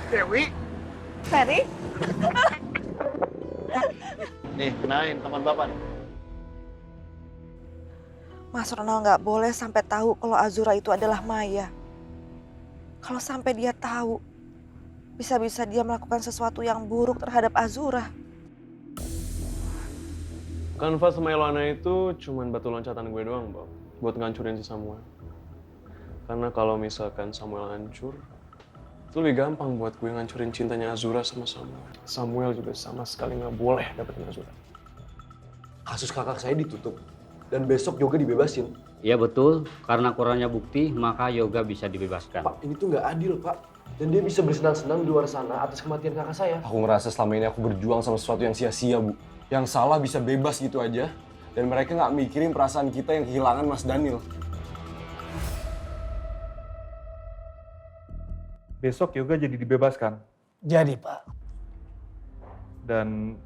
Dewi? Ferry? Nih, kenalin teman Bapak nih. Mas Ronald nggak boleh sampai tahu kalau Azura itu adalah Maya. Kalau sampai dia tahu, bisa-bisa dia melakukan sesuatu yang buruk terhadap Azura. Kanva sama Ilana itu cuman batu loncatan gue doang, Bob. Buat ngancurin si Samuel. Karena kalau misalkan Samuel hancur, itu lebih gampang buat gue ngancurin cintanya Azura sama Samuel. Samuel juga sama sekali nggak boleh dapetin Azura. Kasus kakak saya ditutup dan besok Yoga dibebasin. Iya betul, karena kurangnya bukti maka Yoga bisa dibebaskan. Pak, ini tuh nggak adil, Pak. Dan dia bisa bersenang-senang di luar sana atas kematian kakak saya. Aku ngerasa selama ini aku berjuang sama sesuatu yang sia-sia, Bu. Yang salah bisa bebas gitu aja. Dan mereka nggak mikirin perasaan kita yang kehilangan Mas Daniel. Besok Yoga jadi dibebaskan. Jadi, Pak. Dan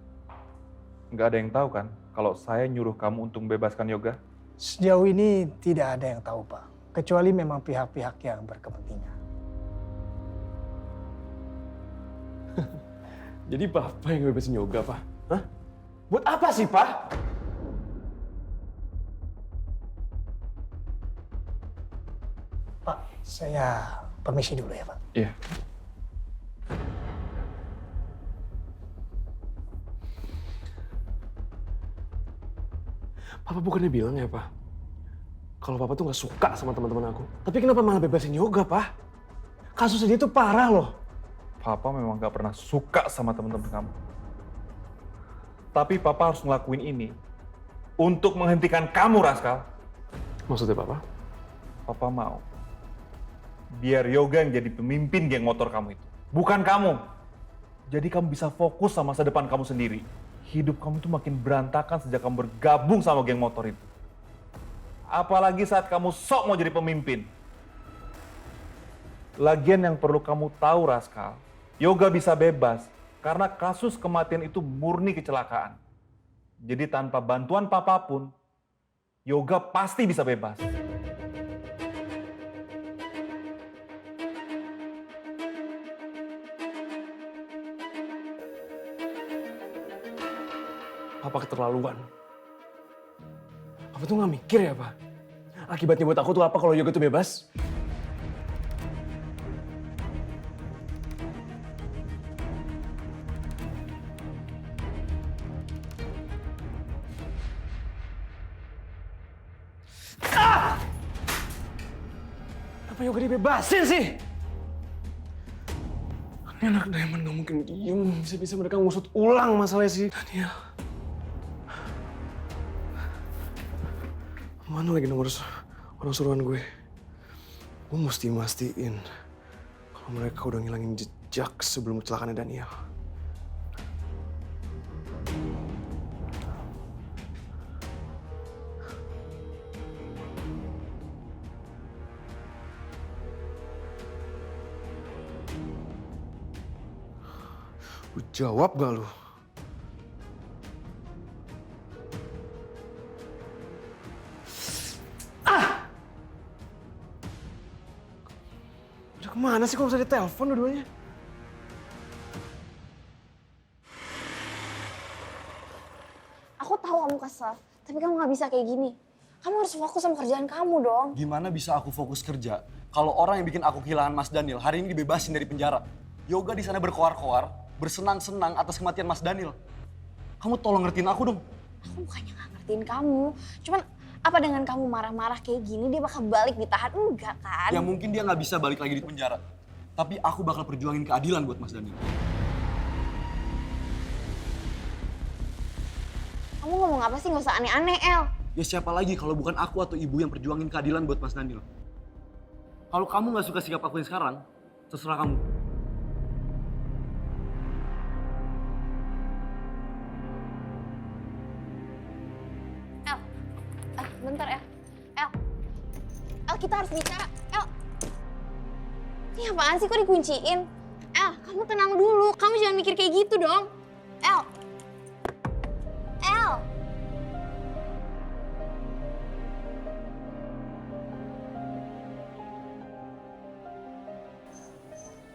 nggak ada yang tahu kan kalau saya nyuruh kamu untuk membebaskan Yoga? Sejauh ini tidak ada yang tahu, Pak. Kecuali memang pihak-pihak yang berkepentingan. Jadi Bapak yang bebasin Yoga, Pak? Hah? Buat apa sih, Pak? Pak, saya permisi dulu ya, Pak. Iya. Papa bukannya bilang ya, Pak? Kalau Papa tuh nggak suka sama teman-teman aku. Tapi kenapa malah bebasin Yoga, Pak? Kasusnya dia tuh parah loh. Papa memang nggak pernah suka sama teman-teman kamu. Tapi Papa harus ngelakuin ini untuk menghentikan kamu, Raskal. Maksudnya Papa? Papa mau biar Yoga yang jadi pemimpin geng motor kamu itu. Bukan kamu. Jadi kamu bisa fokus sama masa depan kamu sendiri. Hidup kamu tuh makin berantakan sejak kamu bergabung sama geng motor itu. Apalagi saat kamu sok mau jadi pemimpin. Lagian yang perlu kamu tahu, Raskal, Yoga bisa bebas karena kasus kematian itu murni kecelakaan. Jadi tanpa bantuan Papa pun, Yoga pasti bisa bebas. Papa keterlaluan. Papa tuh nggak mikir ya, Pak? Akibatnya buat aku tuh apa kalau Yoga tuh bebas? Kenapa Yoga dibebasin sih? Ini anak Diamond gak mungkin diem. Bisa-bisa mereka ngusut ulang masalahnya si Daniel. Mana lagi nomor orang suruhan gue? Gue mesti mastiin kalau mereka udah ngilangin jejak sebelum kecelakaannya Daniel. Lu jawab gak lu? Udah kemana sih kalau bisa ditelepon dua-duanya? Aku tahu kamu kesel, tapi kamu nggak bisa kayak gini. Kamu harus fokus sama kerjaan kamu dong. Gimana bisa aku fokus kerja kalau orang yang bikin aku kehilangan Mas Daniel hari ini dibebasin dari penjara? Yoga di sana berkoar-koar, bersenang-senang atas kematian Mas Daniel. Kamu tolong ngertiin aku dong. Aku bukannya nggak ngertiin kamu. Cuman apa dengan kamu marah-marah kayak gini dia bakal balik ditahan? Enggak kan? Ya mungkin dia nggak bisa balik lagi di penjara. Tapi aku bakal perjuangin keadilan buat Mas Daniel. Kamu ngomong apa sih? Nggak usah aneh-aneh, El. Ya siapa lagi kalau bukan aku atau ibu yang perjuangin keadilan buat Mas Daniel. Kalau kamu nggak suka sikap aku yang sekarang, terserah kamu. Bentar ya. El, kita harus bicara. El, ini apaan sih? Kok dikunciin? El, kamu tenang dulu. Kamu jangan mikir kayak gitu dong. El. El.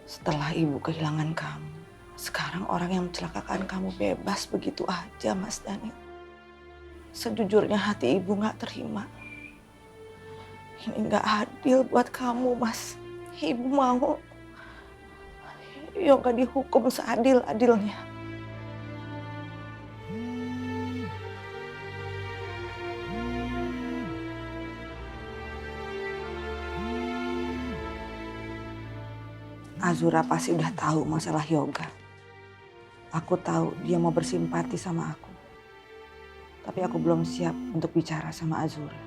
Setelah ibu kehilangan kamu, sekarang orang yang mencelakakan kamu bebas begitu aja, Mas Daniel. Sejujurnya hati ibu gak terima. Ini gak adil buat kamu, Mas. Ibu mau Yoga dihukum seadil-adilnya. Azura pasti udah tahu masalah Yoga. Aku tahu dia mau bersimpati sama aku. Tapi aku belum siap untuk bicara sama Azura.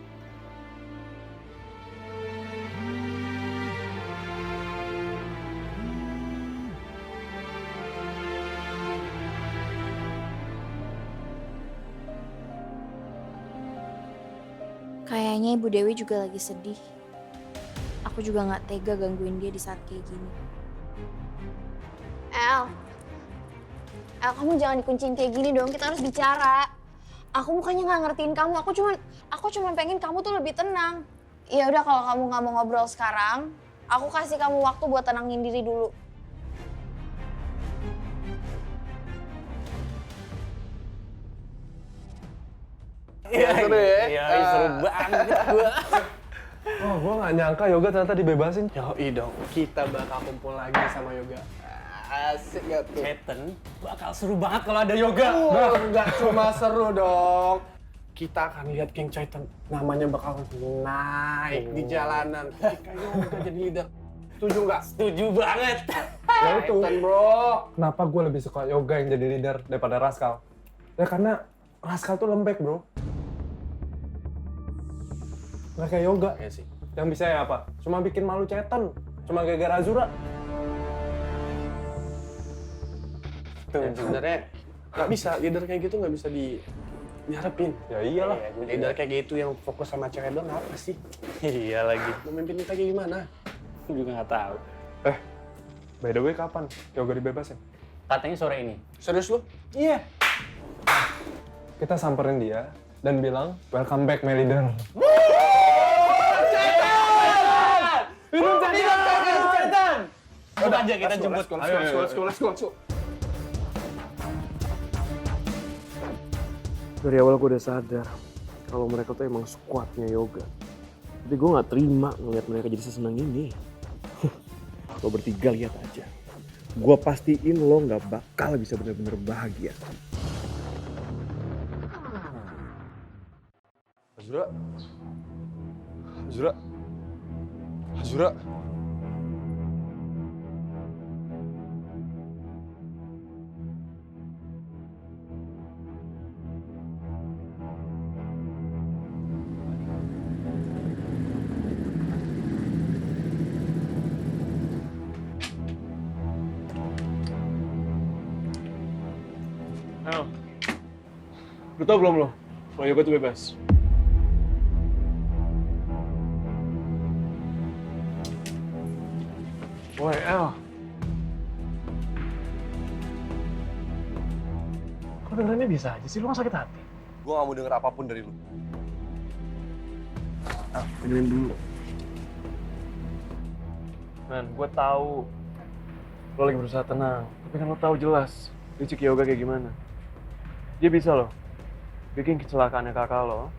Kayaknya Ibu Dewi juga lagi sedih. Aku juga gak tega gangguin dia di saat kayak gini. El, kamu jangan dikuncin kayak gini dong, kita harus bicara. Aku bukannya gak ngertiin kamu, aku cuman pengen kamu tuh lebih tenang. Ya udah kalau kamu gak mau ngobrol sekarang, aku kasih kamu waktu buat tenangin diri dulu. Seru ya? Seru banget gue. Oh, gue gak nyangka Yoga ternyata dibebasin. Yoi dong, kita bakal kumpul lagi sama Yoga. Asik gak tuh? Ceten, bakal seru banget kalau ada Yoga. Nggak cuma seru dong. Kita akan lihat King Ceten, namanya bakal naik di jalanan. Ketika Yoga jadi leader. Setuju nggak? Setuju banget. Ya itu, Ceten bro. kenapa gue lebih suka Yoga yang jadi leader daripada Raskal? Ya karena Raskal tuh lembek, bro. Nggak kayak Yoga. Ya sih. Yang bisa ya apa? Cuma bikin malu Ceten. Cuma gara-gara Azura. Ya, sebenarnya nggak bisa, leader kayak gitu nggak bisa diharapin. Ya iyalah. Leader kayak gitu yang fokus sama cewek doang apa sih? Iya lagi. Memimpin kita kayak gimana? Aku juga nggak tahu. By the way, kapan Yoga dibebasin? Katanya sore ini. Serius lu? Iya. Kita samperin dia dan bilang, welcome back, my leader. Udah aja kita jemput. Let's go. Dari awal gue udah sadar kalau mereka tuh emang squadnya Yoga. Tapi gue gak terima ngeliat mereka jadi sesenang ini. Lo bertiga lihat aja. Gue pastiin lo gak bakal bisa bener-bener bahagia. Azura. Ayo. Udah tau belum lo? Kalau Yoga tuh bebas. Woi, El. Kok dengerannya bisa aja sih? Lu gak sakit hati? Gue gak mau denger apapun dari lu. Dengerin dulu. Man, gue tahu lo lagi berusaha tenang. Tapi kan lo tahu jelas licik Yoga kayak gimana. Dia bisa loh bikin kecelakaannya kakak lo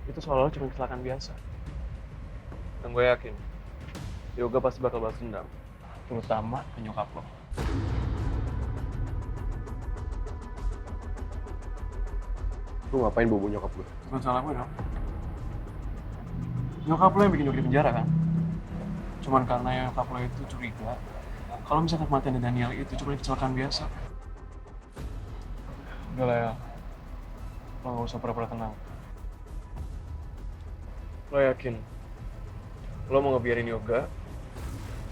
itu seolah-olah cuma kecelakaan biasa. Dan gue yakin Yoga pasti bakal balas dendam, terutama ke nyokap lo. Lu ngapain bobo nyokap gue? Bukan salah gue dong. Nyokap lo yang bikin Yoga di penjara kan? Cuman karena nyokap lo itu curiga kalau misalkan kematian Daniel itu cuma kecelakaan biasa. Udah lah ya, lo gak usah pura-pura tenang. Lo yakin lo mau ngebiarin Yoga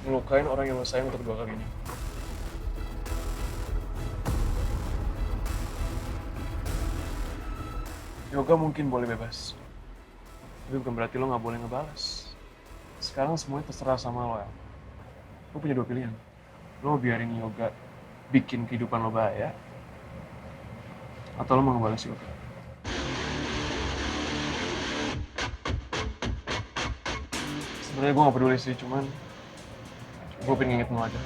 ngelukain orang yang lo sayang untuk kedua kalinya? Yoga mungkin boleh bebas, tapi bukan berarti lo gak boleh ngebalas. Sekarang semuanya terserah sama lo ya. Lo punya dua pilihan. Lo mau biarin Yoga bikin kehidupan lo bahaya, atau lo mau ngebalas Yoga. Sebenarnya gue gak peduli sih, cuman Gue pengen nginget lo aja.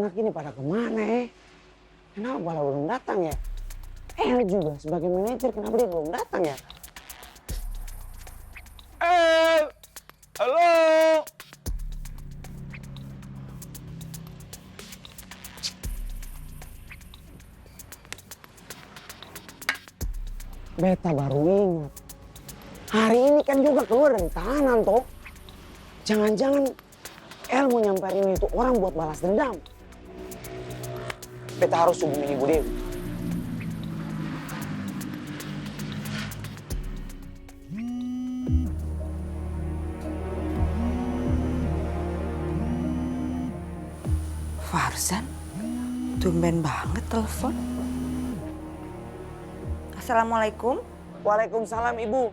Anak ini pada kemana ya? Kenapa malah belum datang ya? Juga sebagai manajer kenapa dia belum datang ya? Halo. Beta baru ingat. Hari ini kan juga keluar dari tahanan toh. Jangan-jangan El mau nyamperin itu orang buat balas dendam. Beta harus hubungin Ibu Dewi. Farzan, tumben banget telepon. Assalamualaikum. Waalaikumsalam Ibu.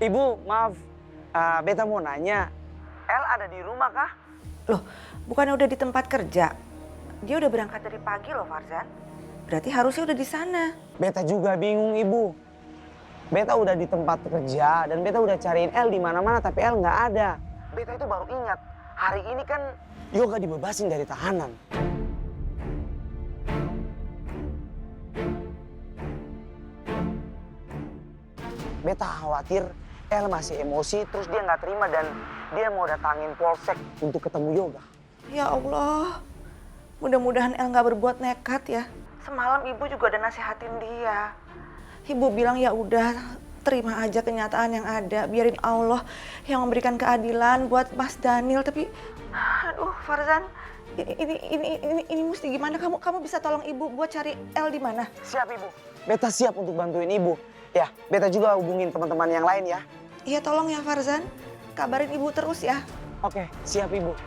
Ibu, maaf. Beta mau nanya. El ada di rumah kah? Loh, bukannya udah di tempat kerja? Dia udah berangkat dari pagi loh, Farzan. Berarti harusnya udah di sana. Beta juga bingung, Ibu. Beta udah di tempat kerja dan beta udah cariin El di mana-mana tapi El nggak ada. Beta itu baru ingat, hari ini kan Yoga dibebasin dari tahanan. Beta khawatir El masih emosi terus dia nggak terima dan dia mau datangin polsek untuk ketemu Yoga. Ya Allah, mudah-mudahan El nggak berbuat nekat ya. Semalam ibu juga udah nasihatin dia. Ibu bilang ya udah terima aja kenyataan yang ada, biarin Allah yang memberikan keadilan buat Mas Daniel. Tapi, aduh Farzan, ini mesti gimana? Kamu bisa tolong ibu buat cari El di mana? Siap Ibu, beta siap untuk bantuin Ibu. Ya, beta juga hubungin teman-teman yang lain ya. Iya tolong ya Farzan, kabarin ibu terus ya. Oke, siap Ibu.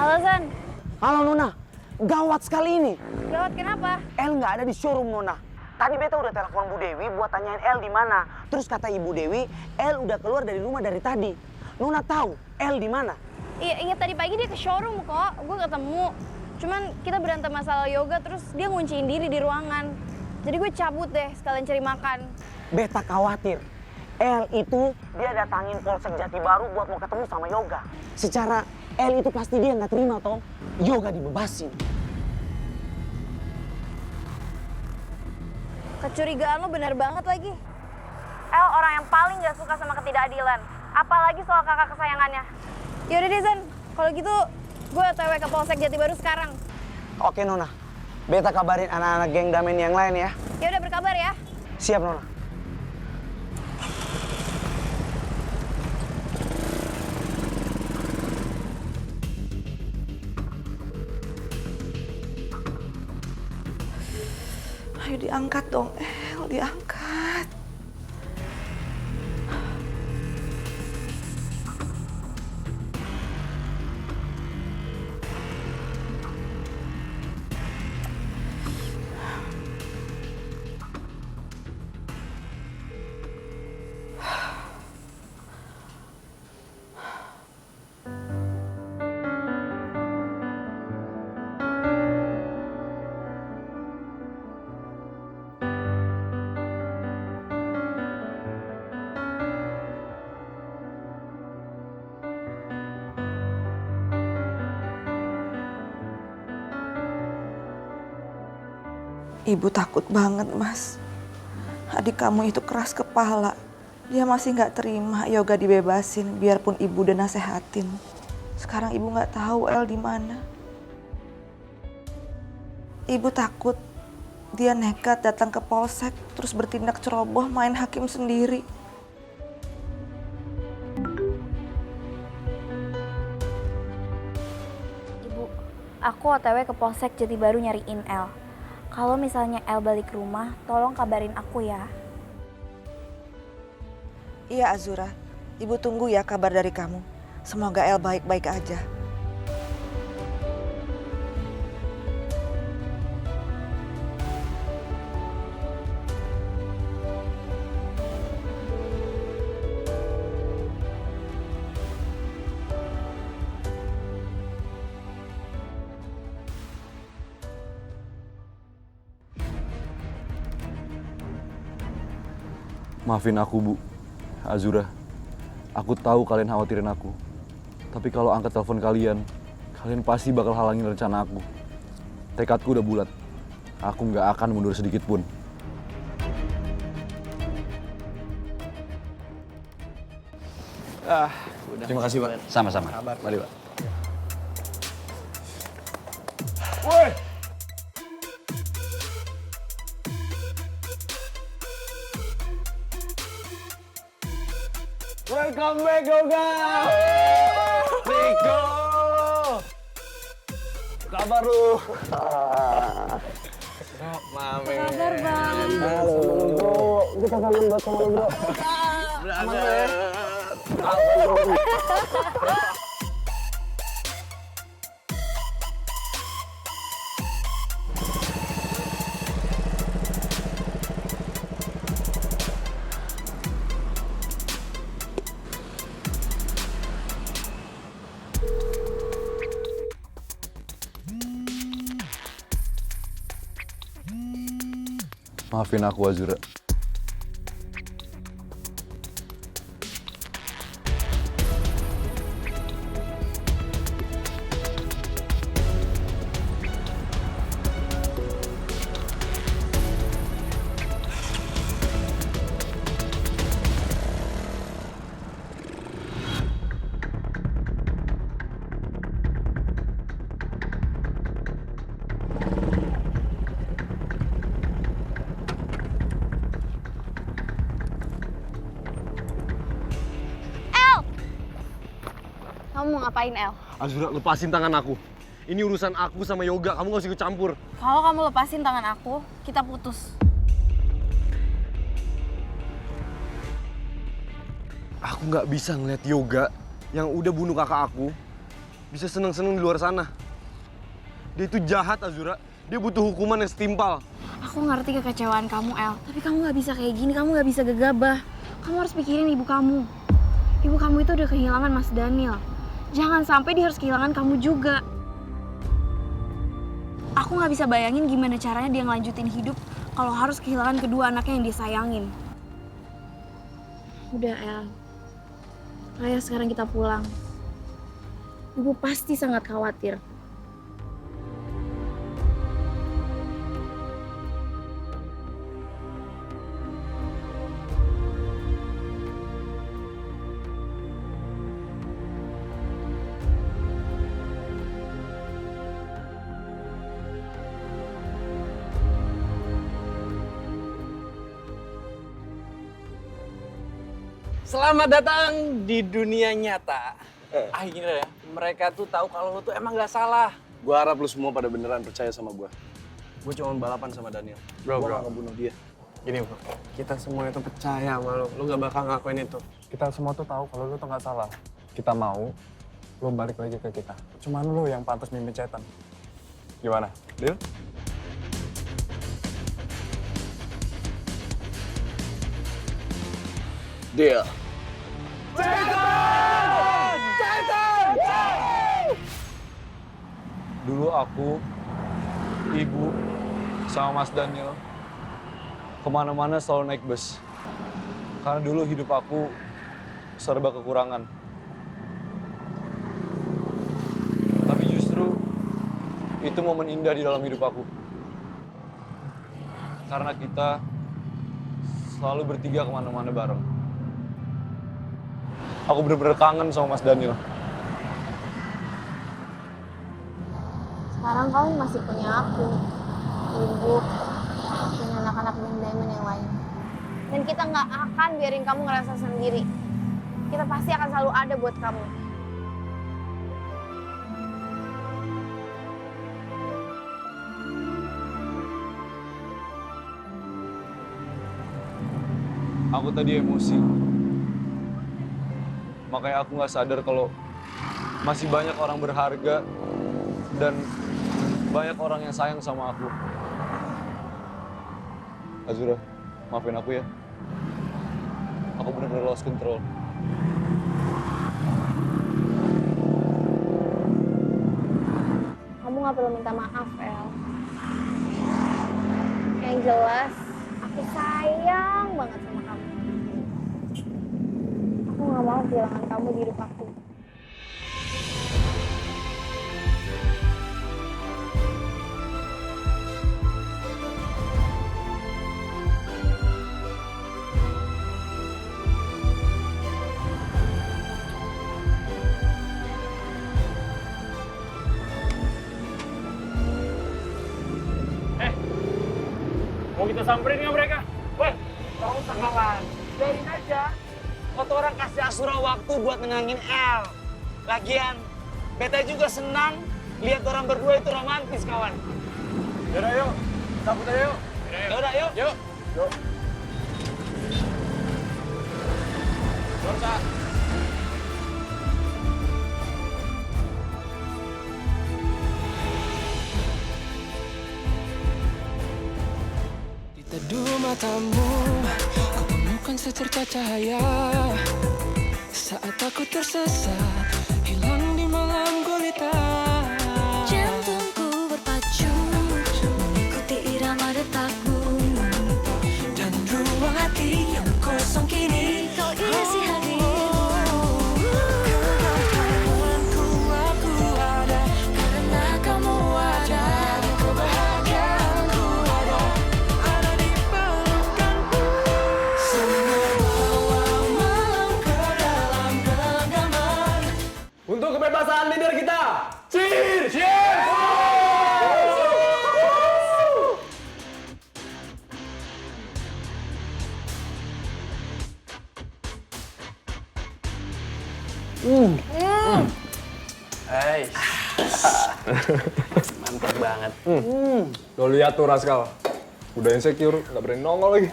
Halo Zan. Halo Nona, gawat sekali ini. Gawat kenapa? El nggak ada di showroom Nona. Tadi beta udah telepon Bu Dewi buat tanyain El di mana. Terus kata Ibu Dewi, El udah keluar dari rumah dari tadi. Nona tahu El di mana? Iya tadi pagi dia ke showroom kok. Gue ketemu. Cuman kita berantem masalah yoga terus dia ngunciin diri di ruangan. Jadi gue cabut deh sekalian cari makan. Beta khawatir. El itu dia datangin Polsek Jatibaru buat mau ketemu sama Yoga. Secara El itu pasti dia nggak terima toh. Yoga dibebasin. Kecurigaan lo benar banget lagi. El orang yang paling gak suka sama ketidakadilan. Apalagi soal kakak kesayangannya. Yaudah deh Zan, kalau gitu gue OTW ke Polsek Jatibaru sekarang. Oke Nona, beta kabarin anak-anak geng Damen yang lain ya. Yaudah berkabar ya. Siap Nona. Ayo diangkat dong, El, diangkat. Ibu takut banget, Mas. Adik kamu itu keras kepala. Dia masih nggak terima Yoga dibebasin, biarpun ibu udah nasehatin. Sekarang ibu nggak tahu El di mana. Ibu takut dia nekat datang ke polsek terus bertindak ceroboh main hakim sendiri. Ibu, aku OTW ke Polsek Jatibaru nyariin El. Kalau misalnya El balik rumah, tolong kabarin aku ya. Iya Azura, Ibu tunggu ya kabar dari kamu. Semoga El baik-baik aja. Maafin aku, Bu. Azura. Aku tahu kalian khawatirin aku. Tapi kalau angkat telepon kalian pasti bakal halangin rencana aku. Tekadku udah bulat. Aku nggak akan mundur sedikit pun. Udah. Terima kasih, Pak. Sama-sama. Mari, Pak. Woi! Welcome back, Yoga! Rico! Kabar lu? Mame. Kabar Bang. Halo, bro. Kita kangen banget sama lu, bro. Maafin aku, Azura. Kamu mau ngapain, El? Azura, lepasin tangan aku. Ini urusan aku sama Yoga, kamu gak usah ikut campur. Kalau kamu lepasin tangan aku, kita putus. Aku nggak bisa ngeliat Yoga yang udah bunuh kakak aku bisa seneng-seneng di luar sana. Dia itu jahat, Azura. Dia butuh hukuman yang setimpal. Aku ngerti kekecewaan kamu, El. Tapi kamu gak bisa kayak gini, kamu gak bisa gegabah. Kamu harus pikirin ibu kamu. Ibu kamu itu udah kehilangan Mas Daniel. Jangan sampai dia harus kehilangan kamu juga. Aku gak bisa bayangin gimana caranya dia ngelanjutin hidup kalau harus kehilangan kedua anaknya yang disayangin. Udah, El. Ayo sekarang kita pulang. Ibu pasti sangat khawatir. Selamat datang di dunia nyata. Akhirnya mereka tuh tahu kalau lo tuh emang gak salah. Gue harap lu semua pada beneran percaya sama gue. Gue cuma balapan sama Daniel. Bro, Gue gak ngebunuh dia. Gini bro, kita semua itu percaya sama lo. Lo gak bakal ngakuin itu. Kita semua tuh tahu kalau lo tuh gak salah. Kita mau, lo balik lagi ke kita. Cuman lo yang pantas mimpin Cetan. Gimana? Deal? Deal. Dulu aku, ibu, sama Mas Daniel kemana-mana selalu naik bus. Karena dulu hidup aku serba kekurangan. Tapi justru itu momen indah di dalam hidup aku. Karena kita selalu bertiga kemana-mana bareng. Aku bener-bener kangen sama Mas Daniel. Sekarang kamu masih punya aku. sibuk dengan anak-anak dan Diamond yang lain. Dan kita nggak akan biarin kamu ngerasa sendiri. Kita pasti akan selalu ada buat kamu. Aku tadi emosi. Makanya aku nggak sadar kalau masih banyak orang berharga dan banyak orang yang sayang sama aku. Azura, maafin aku ya. Aku benar-benar lost control. Kamu nggak perlu minta maaf, El. Yang jelas, aku sayang banget sama kamu. Aku nggak mau kehilangan kamu di hidup aku. Mau kita samperin nggak mereka? Woi, Gak usah kawan, biarin aja. Waktu orang kasih Asura waktu buat nenangin El. Lagian, beta juga senang lihat orang berdua itu romantis kawan. Yaudah yuk, cabut aja yuk. Yaudah yuk. Yuk. Yuk. Dorsa. Teduh matamu, ku temukan secercah cahaya. Saat aku tersesat, hilang di malam gulita. Jantungku berpacu, mengikuti irama detakmu. Dan ruang hati yang kosong kini kau isi hadirmu. Kegagalanku aku ada, karena kamu ada. Kebahagiaanku ada. Untuk kebebasan leader kita. Cheers! Cheers! Hai. Mantap banget. Lo lihat tuh Raskal. Udah insecure, nggak berani nongol lagi.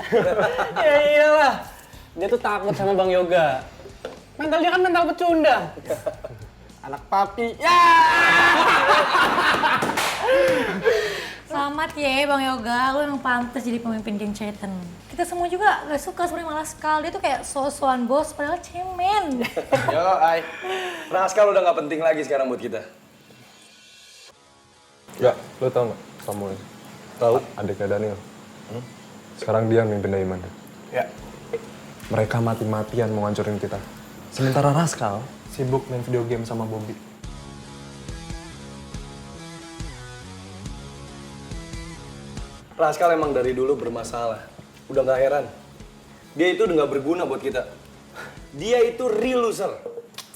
Ya iyalah. Dia tuh takut sama Bang Yoga. Mental dia kan mental pecundang. Anak papi. Ya. Selamat ya Bang Yoga, lu emang pantas jadi pemimpin geng Chaiten. Kita semua juga gak suka sebenarnya malah Raskal, dia tuh kayak so-soan bos padahal cemen. Yo, Ai. Raskal udah nggak penting lagi sekarang buat kita. Ya, lo tau nggak Samuel? Tahu? Adiknya Daniel. Sekarang dia mimpin Diamond. Ya. Mereka mati-matian mau ngancurin kita. Sementara Raskal sibuk main video game sama Bobby. Raskal emang dari dulu bermasalah. Udah nggak heran. Dia itu udah nggak berguna buat kita. Dia itu real loser.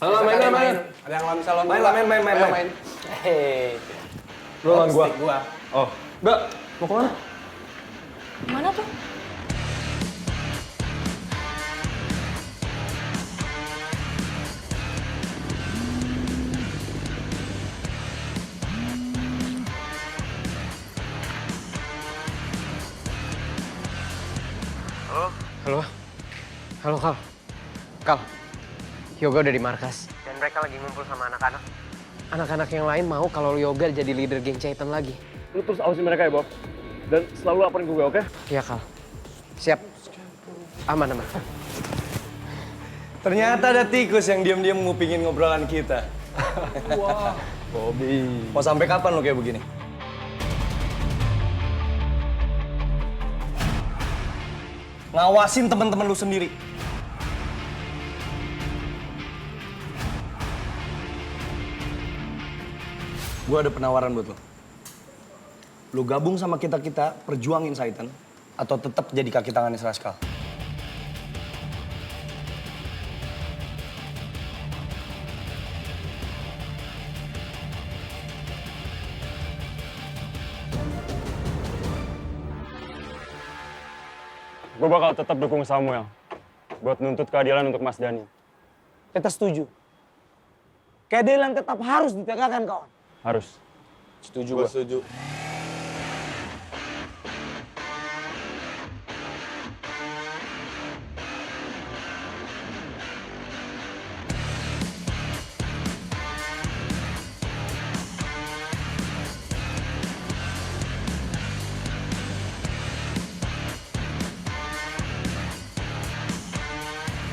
Halo, main. Ada yang lawan salon. Main. Hei. Lo lawan gua. Gua. Oh, Mbak, mau kemana? Mana tuh? Halo Kal. Kal, Yoga udah di markas. Dan mereka lagi ngumpul sama anak-anak. Anak-anak yang lain mau kalau Yoga jadi leader geng Chaiten lagi. Lu terus awasin mereka ya, Bob. Dan selalu laporin ke gue, oke? Iya Kal. Siap. Aman. Ternyata ada tikus yang diam-diam ngupingin ngobrolan kita. Wah, Bobby. Mau sampai kapan lo kayak begini? Ngawasin teman-teman lu sendiri. Gue ada penawaran buat lo. Lu gabung sama kita-kita, perjuangin Chaiten, atau tetap jadi kaki tangannya Raskal? gue bakal tetap dukung Samuel buat nuntut keadilan untuk Mas Daniel. Beta setuju. Keadilan tetap harus ditegakkan, kawan. Harus. Setuju gue. Setuju.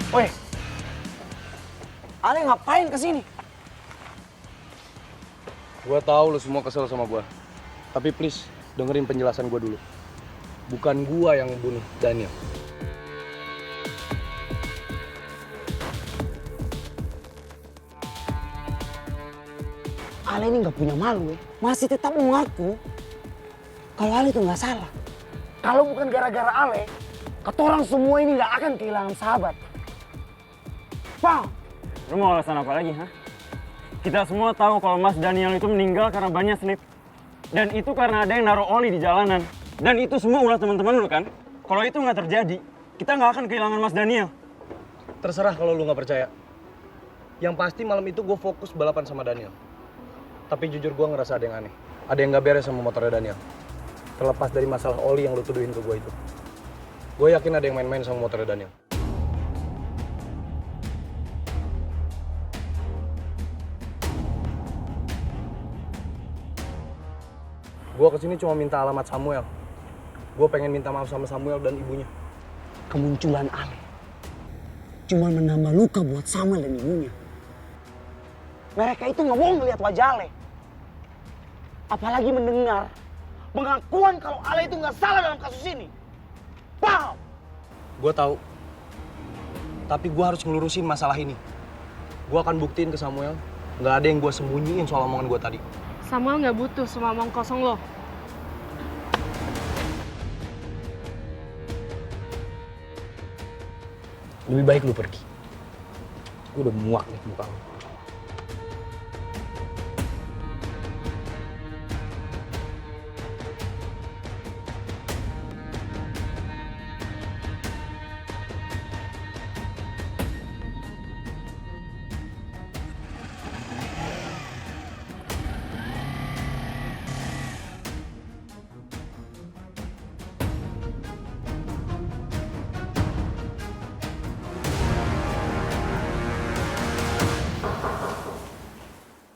Woi, Ale ngapain kesini? Gua tahu lu semua kesel sama gua. Tapi please, dengerin penjelasan gua dulu. Bukan gua yang bunuh Daniel. Ale ini nggak punya malu, masih tetap mengaku kalau Ale itu nggak salah. Kalau bukan gara-gara Ale, ketorang semua ini nggak akan kehilangan sahabat. Paham? Lu mau alasan apa lagi, ha? Kita semua tahu kalau Mas Daniel itu meninggal karena bannya slip. Dan itu karena ada yang naruh oli di jalanan. Dan itu semua ulah teman-teman lu kan? Kalau itu nggak terjadi, kita nggak akan kehilangan Mas Daniel. Terserah kalau lu nggak percaya. Yang pasti malam itu gue fokus balapan sama Daniel. Tapi jujur gue ngerasa ada yang aneh. Ada yang nggak beres sama motornya Daniel. Terlepas dari masalah oli yang lu tuduhin ke gue itu. Gue yakin ada yang main-main sama motornya Daniel. Gue kesini cuma minta alamat Samuel. Gue pengen minta maaf sama Samuel dan ibunya. Kemunculan Ale cuma menambah luka buat Samuel dan ibunya. Mereka itu nggak mau ngeliat wajah Ale. Apalagi mendengar pengakuan kalau Ale itu nggak salah dalam kasus ini. Paham? Gue tahu. Tapi gue harus ngelurusin masalah ini. Gue akan buktiin ke Samuel, nggak ada yang gue sembunyiin soal omongan gue tadi. Samuel nggak butuh semua omong kosong lo. Lebih baik lu pergi. Gue udah muak nih muka lu.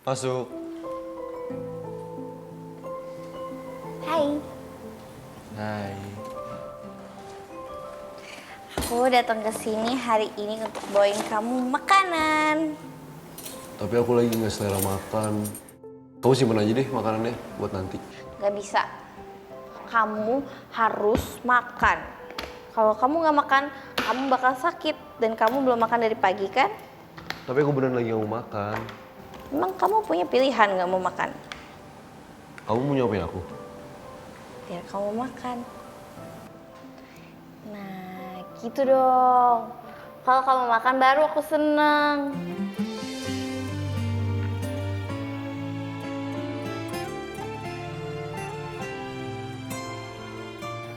Masuk. Hai. Hai. Aku datang ke sini hari ini untuk bawain kamu makanan. Tapi aku lagi nggak selera makan. Kamu simpen aja deh makanannya buat nanti. Gak bisa. Kamu harus makan. Kalau kamu nggak makan, kamu bakal sakit. Dan kamu belum makan dari pagi kan? Tapi aku beneran lagi nggak mau makan. Emang kamu punya pilihan nggak mau makan? Kamu mau nyuapin aku? Biar kamu makan. Nah, gitu dong. Kalau kamu makan baru aku seneng.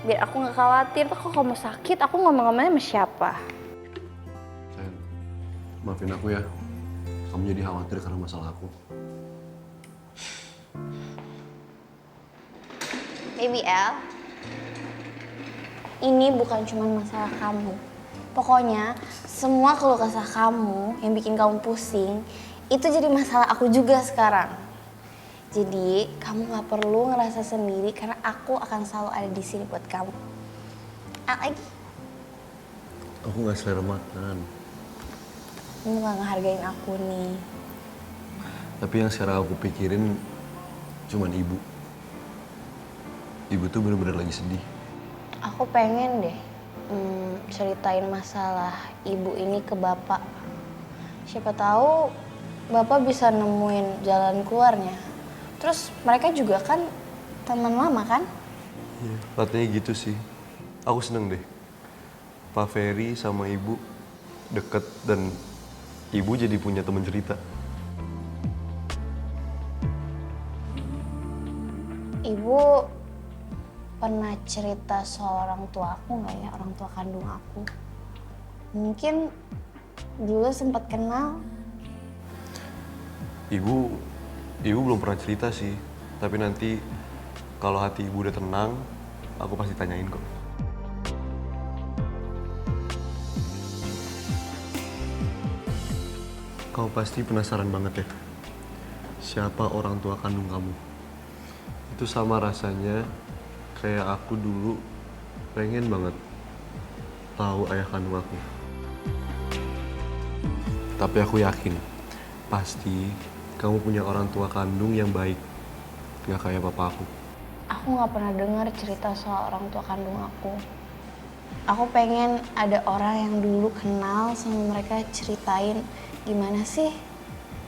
Biar aku nggak khawatir, kalau kamu sakit, aku ngomong-ngomongnya sama siapa? Sayang, maafin aku ya. Kamu jadi khawatir karena masalah aku. Baby El, ini bukan cuma masalah kamu. Pokoknya semua keluh kesah kamu yang bikin kamu pusing, itu jadi masalah aku juga sekarang. Jadi kamu gak perlu ngerasa sendiri karena aku akan selalu ada di sini buat kamu. Lagi? Aku nggak selera makan. Kamu gak ngehargain aku nih. Tapi yang sekarang aku pikirin cuman ibu. Ibu tuh bener-bener lagi sedih. Aku pengen deh ceritain masalah ibu ini ke bapak. Siapa tahu bapak bisa nemuin jalan keluarnya. Terus mereka juga kan teman lama kan? Iya, katanya gitu sih. Aku seneng deh. Pak Ferry sama ibu deket dan ibu jadi punya teman cerita. Ibu pernah cerita soal orang tua aku nggak ya, orang tua kandung aku? Mungkin dulu sempat kenal. Ibu belum pernah cerita sih. Tapi nanti kalau hati ibu udah tenang, aku pasti tanyain kok. Kau pasti penasaran banget ya, siapa orang tua kandung kamu? Itu sama rasanya kayak aku dulu pengen banget tahu ayah kandung aku. Tapi aku yakin, pasti kamu punya orang tua kandung yang baik, gak kayak papa aku. Aku nggak pernah dengar cerita soal orang tua kandung aku. Aku pengen ada orang yang dulu kenal sama mereka ceritain gimana sih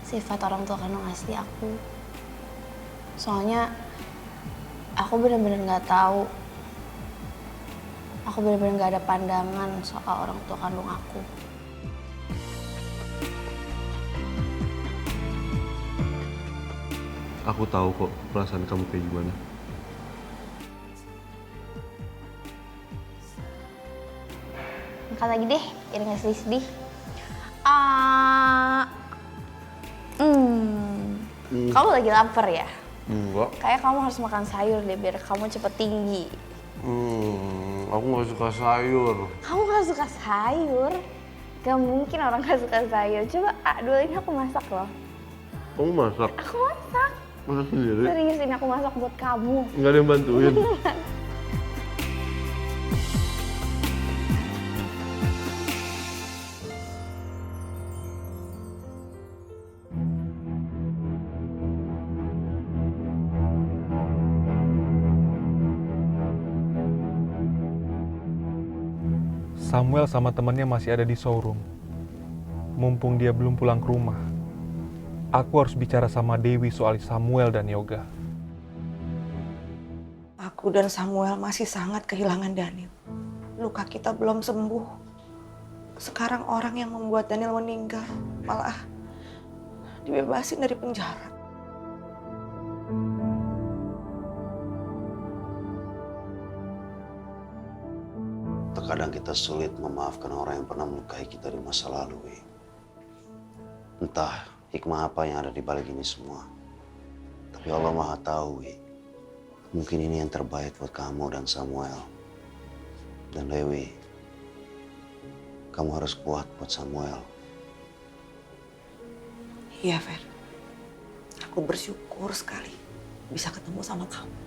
sifat orang tua kandung asli aku. Soalnya aku benar-benar nggak tahu. Aku benar-benar nggak ada pandangan soal orang tua kandung aku. Aku tahu kok perasaan kamu kayak gimana. Makan lagi deh, biar nggak sedih-sedih. Kamu lagi lapar ya? Enggak. Kayak kamu harus makan sayur deh biar kamu cepet tinggi. Aku nggak suka sayur. Kamu gak suka sayur? Gak mungkin orang gak suka sayur. Coba dulu ini aku masak loh. Kamu masak? Aku masak. Masak sendiri? Serius, ini aku masak buat kamu. Nggak ada yang bantuin? Samuel sama temannya masih ada di showroom. Mumpung dia belum pulang ke rumah, aku harus bicara sama Dewi soal Samuel dan Yoga. Aku dan Samuel masih sangat kehilangan Daniel. Luka kita belum sembuh. Sekarang orang yang membuat Daniel meninggal malah dibebasin dari penjara. Terkadang kita sulit memaafkan orang yang pernah melukai kita di masa lalu. Entah hikmah apa yang ada di balik ini semua. Tapi Allah Maha tahu. Mungkin ini yang terbaik buat kamu dan Samuel. Dan Dewi, kamu harus kuat buat Samuel. Iya, Fer. Aku bersyukur sekali bisa ketemu sama kamu.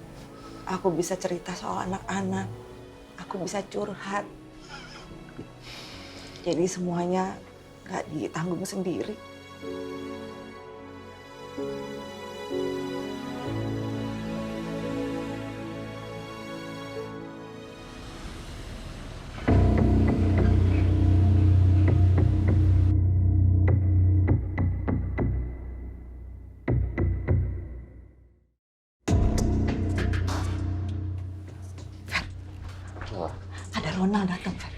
Aku bisa cerita soal anak-anak. Aku bisa curhat. Jadi semuanya gak ditanggung sendiri. Ada Ronald datang, Fer.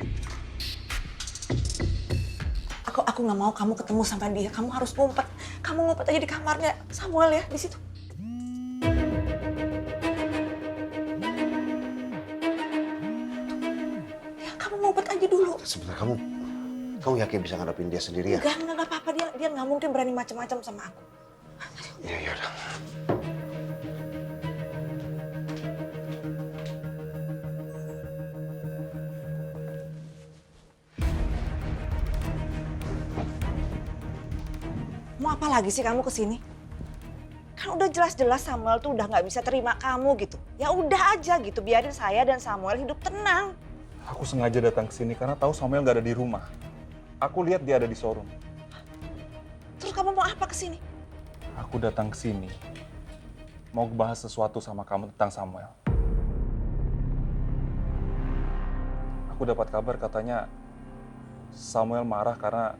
Aku nggak mau kamu ketemu sama dia. Kamu harus ngumpet. Kamu ngumpet aja di kamarnya Samuel ya, di situ. Ya, kamu ngumpet aja dulu. Sebentar, kamu yakin bisa ngadepin dia sendiri ya? Enggak apa-apa. Dia nggak mungkin berani macam-macam sama aku. Ya udah. Mau apa lagi sih kamu kesini? Kan udah jelas-jelas Samuel tuh udah nggak bisa terima kamu gitu. Ya udah aja gitu, biarin saya dan Samuel hidup tenang. Aku sengaja datang ke sini karena tahu Samuel nggak ada di rumah. Aku lihat dia ada di showroom. Terus kamu mau apa kesini? Aku datang ke sini mau bahas sesuatu sama kamu tentang Samuel. Aku dapat kabar katanya Samuel marah karena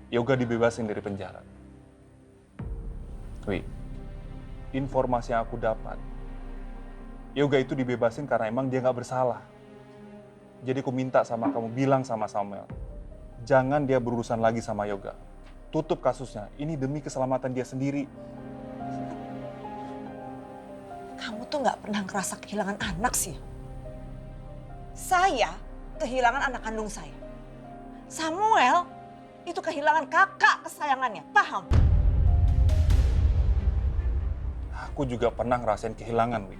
Yoga dibebasin dari penjara. Wih, informasi yang aku dapat, Yoga itu dibebasin karena emang dia nggak bersalah. Jadi aku minta sama kamu bilang sama Samuel, jangan dia berurusan lagi sama Yoga. Tutup kasusnya, ini demi keselamatan dia sendiri. Kamu tuh nggak pernah ngerasa kehilangan anak sih. Saya kehilangan anak kandung saya. Samuel itu kehilangan kakak kesayangannya, paham? Aku juga pernah ngerasain kehilangan, Wi.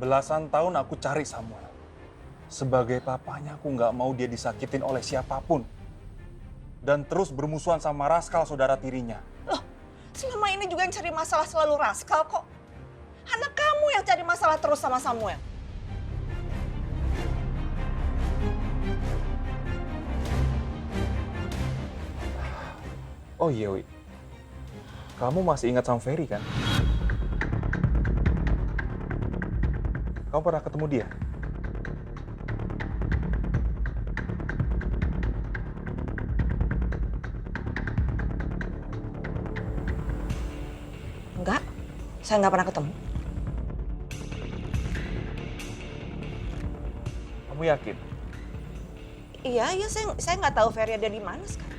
Belasan tahun aku cari Samuel. Sebagai papanya aku nggak mau dia disakitin oleh siapapun. Dan terus bermusuhan sama Raskal, saudara tirinya. Loh, selama ini juga yang cari masalah selalu Raskal kok. Anak kamu yang cari masalah terus sama Samuel. Oh iya, Wi. Kamu masih ingat sama Ferry kan? Kamu pernah ketemu dia? Enggak, saya nggak pernah ketemu. Kamu yakin? Iya, saya nggak tahu Ferry ada di mana sekarang.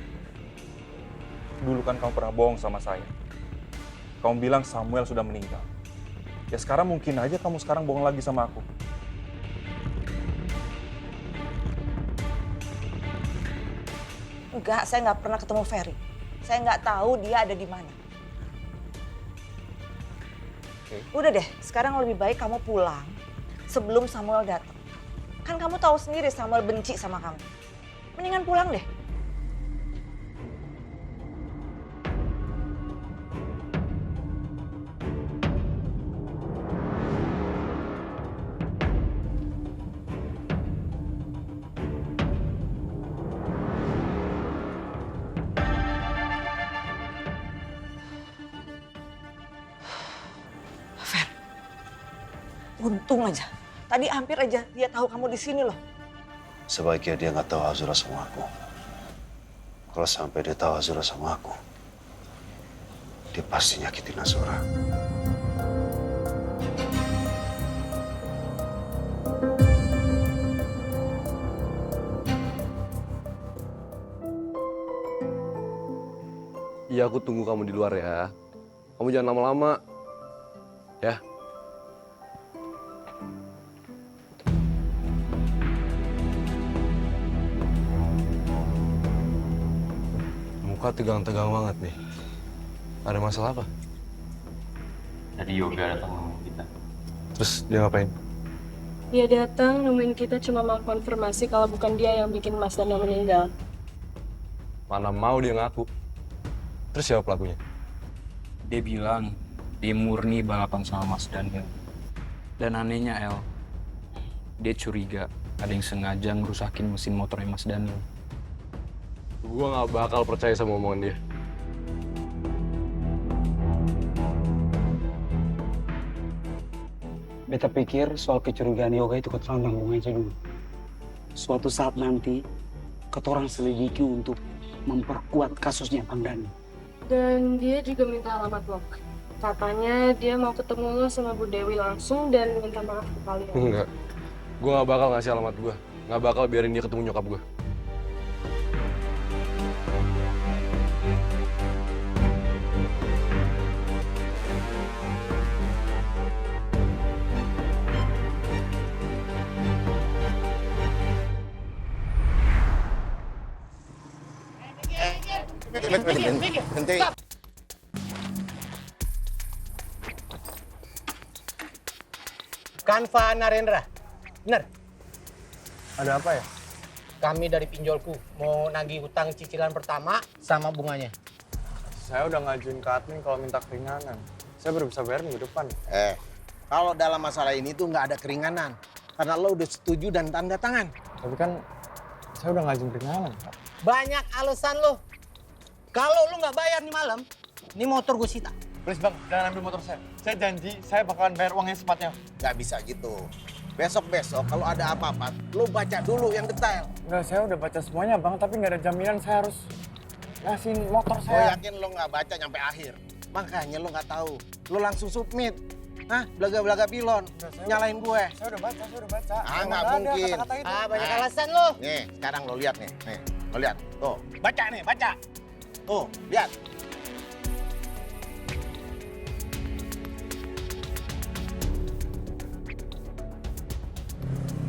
Dulu kan kamu pernah bohong sama saya. Kamu bilang Samuel sudah meninggal. Ya sekarang mungkin aja kamu sekarang bohong lagi sama aku. Enggak, saya nggak pernah ketemu Ferry. Saya nggak tahu dia ada di mana. Udah deh, sekarang lebih baik kamu pulang sebelum Samuel datang. Kan kamu tahu sendiri Samuel benci sama kamu. Mendingan pulang deh. Untung aja. Tadi hampir aja dia tahu kamu di sini loh. Sebaiknya dia nggak tahu Azura sama aku. Kalau sampai dia tahu Azura sama aku, dia pasti nyakitin Azura. Iya, aku tunggu kamu di luar ya. Kamu jangan lama-lama. Ya. Muka tegang-tegang banget nih. Ada masalah apa? Tadi Yoga datang ngomong kita. Terus dia ngapain? Dia datang nemuin kita cuma mau konfirmasi kalau bukan dia yang bikin Mas Daniel meninggal. Mana mau dia ngaku. Terus siapa pelakunya? Dia bilang dia murni balapan sama Mas Daniel. Dan anehnya El, dia curiga ada yang sengaja ngerusakin mesin motornya Mas Daniel. Gue gak bakal percaya sama omongan dia. Beta pikir soal kecurigaan Yoga itu keterang tanggung aja dulu. Suatu saat nanti, ketorang selidiki untuk memperkuat kasusnya Bang Dani. Dan dia juga minta alamat lo. Katanya dia mau ketemu lo sama Bu Dewi langsung dan minta maaf ke kalian. Enggak. Gue gak bakal ngasih alamat gue. Gak bakal biarin dia ketemu nyokap gue. Berhenti. Kanva Narendra. Bener? Ada apa ya? Kami dari pinjolku mau nagih hutang cicilan pertama sama bunganya. Saya udah ngajuin ke admin kalau minta keringanan. Saya baru bisa bayar minggu depan. Kalau dalam masalah ini tuh nggak ada keringanan. Karena lo udah setuju dan tanda tangan. Tapi kan saya udah ngajuin keringanan, Pak. Banyak alasan lo. Kalau lo nggak bayar nih malam, ini motor gue sita. Please bang, jangan ambil motor saya. Saya janji, saya bakalan bayar uangnya sepatnya. Nggak bisa gitu. Besok-besok kalau ada apa-apa, lo baca dulu yang detail. Enggak, saya udah baca semuanya, Bang. Tapi nggak ada jaminan saya harus ngasihin motor Gue saya. yakin lo nggak baca nyampe akhir. Makanya lo nggak tahu. Lo langsung submit. Hah? Belaga-belaga pilon. Nyalain gue. Saya udah baca. Nggak mungkin. Banyak alasan lo. Nih, sekarang lo lihat nih. Nih, lo lihat. Tuh, baca nih, baca. Tuh, lihat.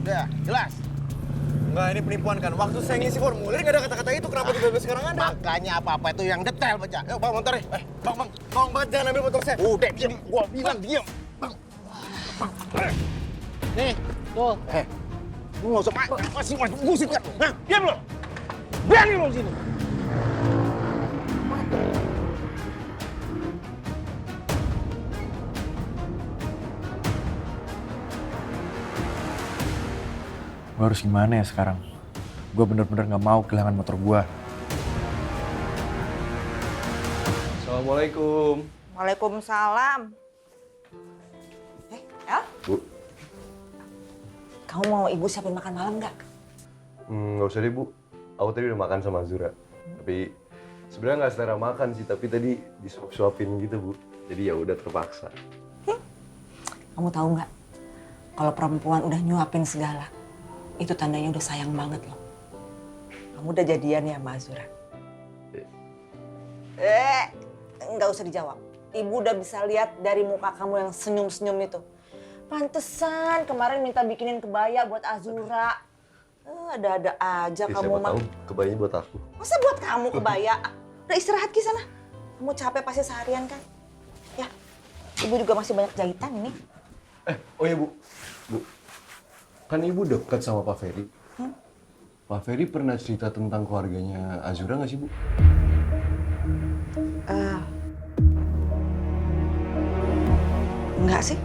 Udah, jelas. Enggak, ini penipuan kan. Waktu saya ngisi formulir nggak ada kata-kata itu. Kenapa tiba-tiba sekarang ada? Makanya apa-apa itu yang detail baca. Yuk, bang motornya. Bang, tolong banget jangan ambil motor saya. Udah, diam. Gua bilang diam. Bang. Nih, tuh. Lu nggak usah masih musik kan? Hah? Diam lo. Berani lo sini. Gue harus gimana ya sekarang? Gue bener-bener gak mau kehilangan motor gue. Assalamualaikum. Waalaikumsalam. El? Bu. Kamu mau ibu siapin makan malam nggak? Nggak usah deh, Bu. Aku tadi udah makan sama Azura. Tapi sebenarnya nggak selera makan sih, tapi tadi disuap-suapin gitu, Bu. Jadi ya udah terpaksa. Kamu tahu nggak? Kalau perempuan udah nyuapin segala, itu tandanya udah sayang banget loh. Kamu udah jadian ya sama Azura? Nggak usah dijawab. Ibu udah bisa lihat dari muka kamu yang senyum-senyum itu. Pantesan kemarin minta bikinin kebaya buat Azura. Ada-ada aja Ya, kamu siapa mah. tahu kebayanya buat aku. Masa buat kamu kebaya? Udah istirahat ke sana. Kamu capek pasti seharian kan? Ya, ibu juga masih banyak jahitan ini. Oh ya, Bu. Bu, kan Ibu dekat sama Pak Ferry. Pak Ferry pernah cerita tentang keluarganya Azura nggak sih, Bu? Enggak sih.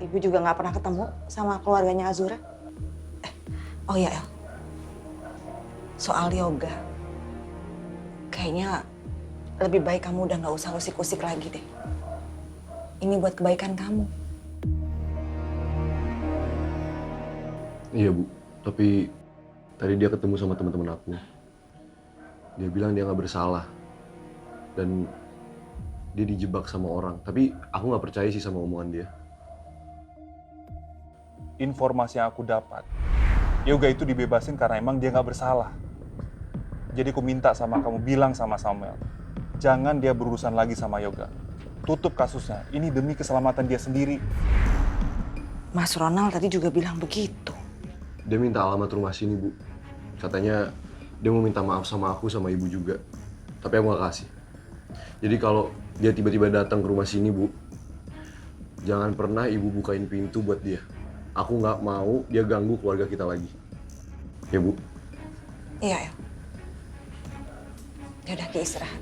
Ibu juga nggak pernah ketemu sama keluarganya Azura. Oh iya, El. Soal yoga. Kayaknya lebih baik kamu udah nggak usah usik-usik lagi deh. Ini buat kebaikan kamu. Iya, Bu. Tapi tadi dia ketemu sama teman-teman aku. Dia bilang dia nggak bersalah. Dan dia dijebak sama orang. Tapi aku nggak percaya sih sama omongan dia. Informasi yang aku dapat, Yoga itu dibebasin karena emang dia nggak bersalah. Jadi aku minta sama kamu bilang sama Samuel, jangan dia berurusan lagi sama Yoga. Tutup kasusnya, ini demi keselamatan dia sendiri. Mas Ronald tadi juga bilang begitu. Dia minta alamat rumah sini, Bu. Katanya dia mau minta maaf sama aku sama Ibu juga. Tapi aku nggak kasih. Jadi kalau dia tiba-tiba datang ke rumah sini, Bu, jangan pernah Ibu bukain pintu buat dia. Aku nggak mau dia ganggu keluarga kita lagi. Ya, Bu? Iya, El. Ya udah, Ki istirahat.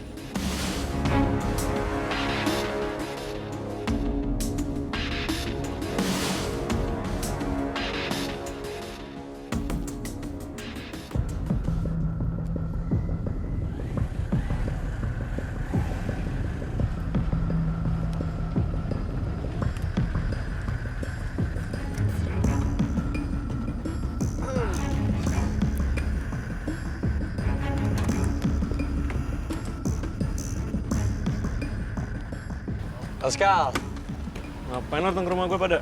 Pascal, ngapain lo datang ke rumah gue pada?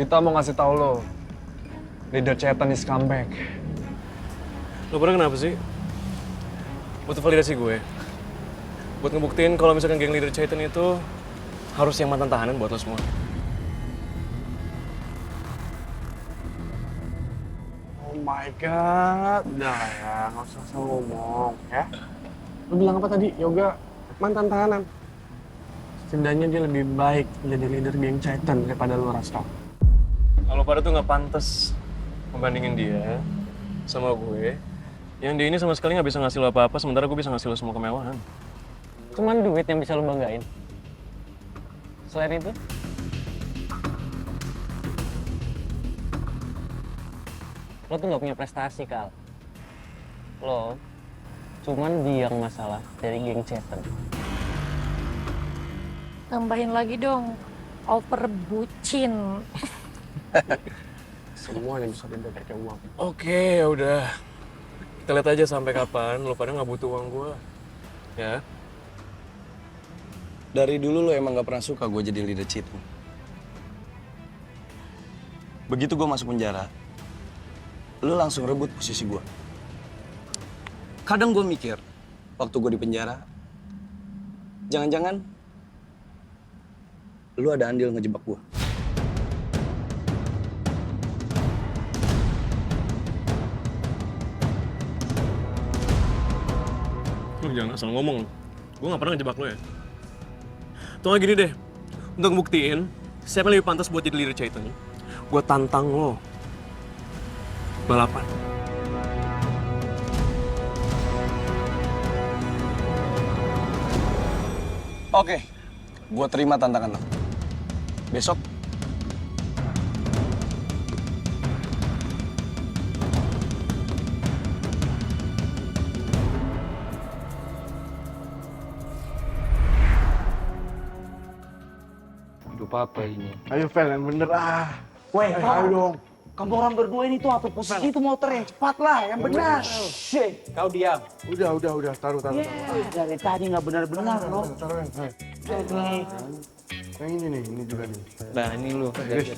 Kita mau ngasih tahu lo, leader Chetan is comeback. Lo pada kenapa sih? Butuh validasi gue. Buat ngebuktiin kalau misalkan geng leader Chetan itu harus yang mantan tahanan buat lo semua. Oh my god, udah lah ya, nggak usah ngomong ya. Lu bilang apa tadi? Yoga mantan tahanan. Setidaknya dia lebih baik jadi leader geng Chetan daripada lu, Raskal. Kalau pada tuh nggak pantas membandingin dia sama gue. Yang dia ini sama sekali nggak bisa ngasih lo apa-apa, sementara gue bisa ngasih lo semua kemewahan. Cuman duit yang bisa lo banggain. Selain itu, lo tuh nggak punya prestasi, Kal. Lo cuman biang masalah dari geng Chetan. Tambahin lagi dong, over bucin. Semua yang bisa dilihat pakai uang. Oke, ya udah. Kita lihat aja sampai kapan lo pada nggak butuh uang gue, ya. Dari dulu lo emang gak pernah suka gue jadi leader Chetan. Begitu gue masuk penjara, lo langsung rebut posisi gue. Kadang gue mikir, waktu gue di penjara, jangan-jangan lu ada andil ngejebak gue. Lu jangan asal ngomong. Gue gak pernah ngejebak lo ya. Tuh nggak gini deh, untuk ngebuktiin siapa yang lebih pantas buat jadi leader Chaitan, gue tantang lo. Balapan. Oke, gue terima tantangan lo. Besok Hidup apa ini? Ayo Fel, yang bener ah. Weh, ayo dong. Kamu orang berdua ini tuh atur posisi itu motornya. Cepat lah, yang benar. Shit. Kau diam. Udah. Taruh. Dari tadi nggak benar-benar loh. Taruh. Yang ini juga nih. Nah, ini lu. Guys.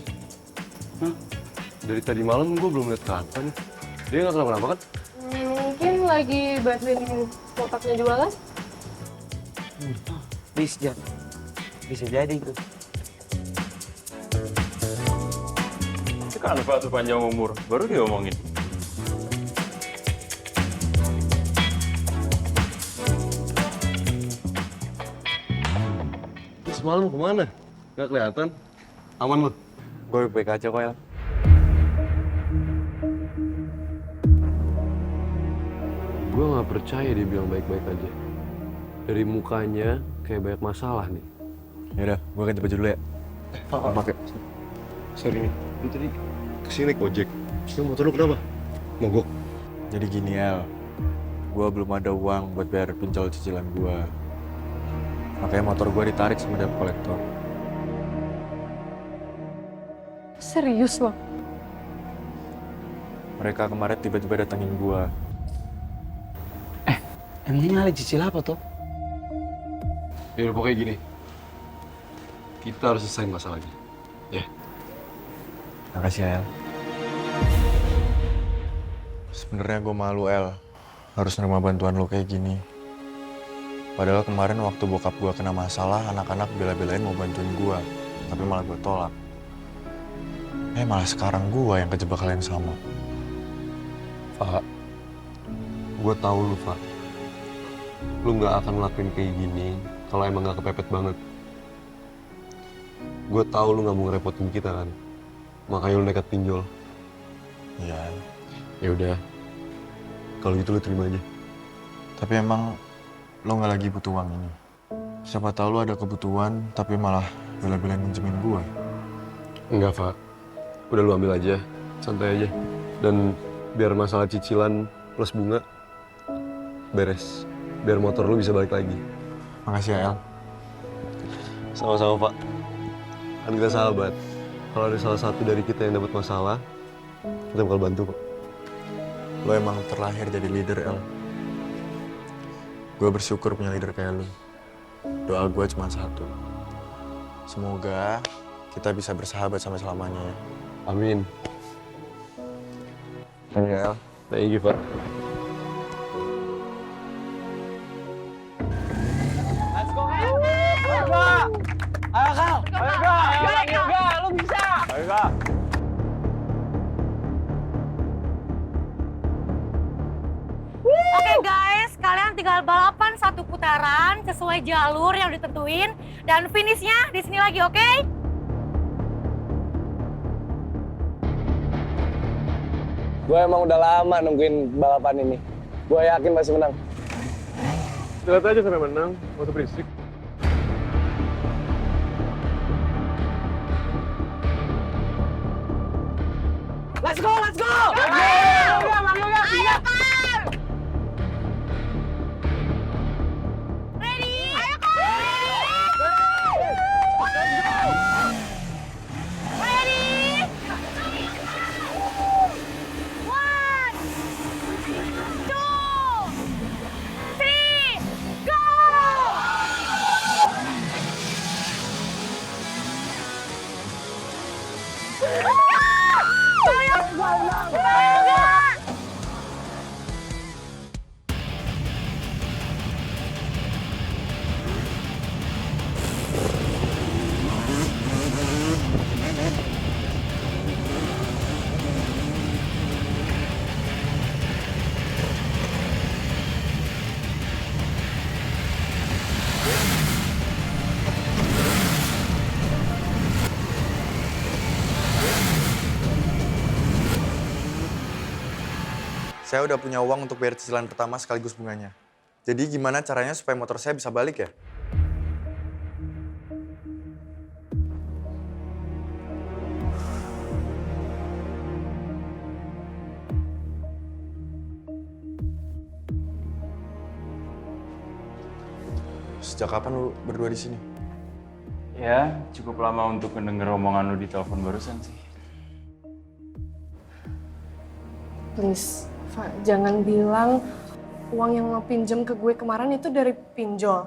Dari tadi malam gue belum lihat Kata nih. Dia nggak kenapa-napa kan? Mungkin lagi bantuin kotaknya jualan. Bisa jadi itu. Kan Pak tuh panjang umur, baru diomongin. Semalam kemana? Gak kelihatan. Aman lu? Gue baik aja kok ya. Gue gak percaya dia bilang baik-baik aja. Dari mukanya kayak banyak masalah nih. Yaudah, gue ganti baju dulu ya. Pakai. Sorry nih, lu tadi kesini ojek. Yang motor lu kenapa? Mogok. Jadi gini El, gue belum ada uang buat bayar pinjol cicilan gue. Makanya motor gue ditarik sama debt collector. Serius loh? Mereka kemarin tiba-tiba datangin gue. Emangnya Ali cicil apa tuh? Ya udah pokoknya gini. Kita harus selesai masalahnya. Ya. Makasih El. Sebenarnya gue malu El, harus nerima bantuan lo kayak gini. Padahal kemarin waktu bokap gue kena masalah, anak-anak bela-belain mau bantuin gue, tapi malah gue tolak. Malah sekarang gue yang kejebak hal yang sama. Pak, gue tahu lu Pak. Lu nggak akan ngelakuin kayak gini kalau emang nggak kepepet banget. Gue tahu lu nggak mau ngerepotin kita kan, makanya lu nekat pinjol. Iya. Ya udah, kalau gitu lu terima aja. Tapi emang lo nggak lagi butuh uang ini. Siapa tahu lo ada kebutuhan, tapi malah bela-belain minjemin gue. Enggak, Pak. Udah lu ambil aja, santai aja. Dan biar masalah cicilan plus bunga beres. Biar motor lu bisa balik lagi. Makasih ya, El. Sama-sama, Pak. Kan kita sahabat. Kalau ada salah satu dari kita yang dapat masalah, kita bakal bantu, Pak. Lo emang terlahir jadi leader, El. Gue bersyukur punya leader kayak lo. Doa gue cuma satu. Semoga kita bisa bersahabat sampai selamanya. Amin. Thank you, El. Thank you, Pak. Let's go, El! Ayo, Kak! Ayo, Kak! Ayo, Kak! Ayo, Kak! Lu bisa! Ayo, Kak! Oke guys, kalian tinggal balapan satu putaran sesuai jalur yang ditentuin dan finishnya di sini lagi, oke? Gue emang udah lama nungguin balapan ini. Gue yakin masih menang. Lihat aja sampai menang, gak usah berisik. Let's go, let's go! Ayo, Bang Yoga! Ayo, Kak! Saya udah punya uang untuk bayar cicilan pertama sekaligus bunganya. Jadi gimana caranya supaya motor saya bisa balik ya? Sejak kapan lu berdua di sini? Ya, cukup lama untuk mendengar omongan lu di telepon barusan sih. Please, Fa, jangan bilang uang yang lo pinjem ke gue kemarin itu dari pinjol.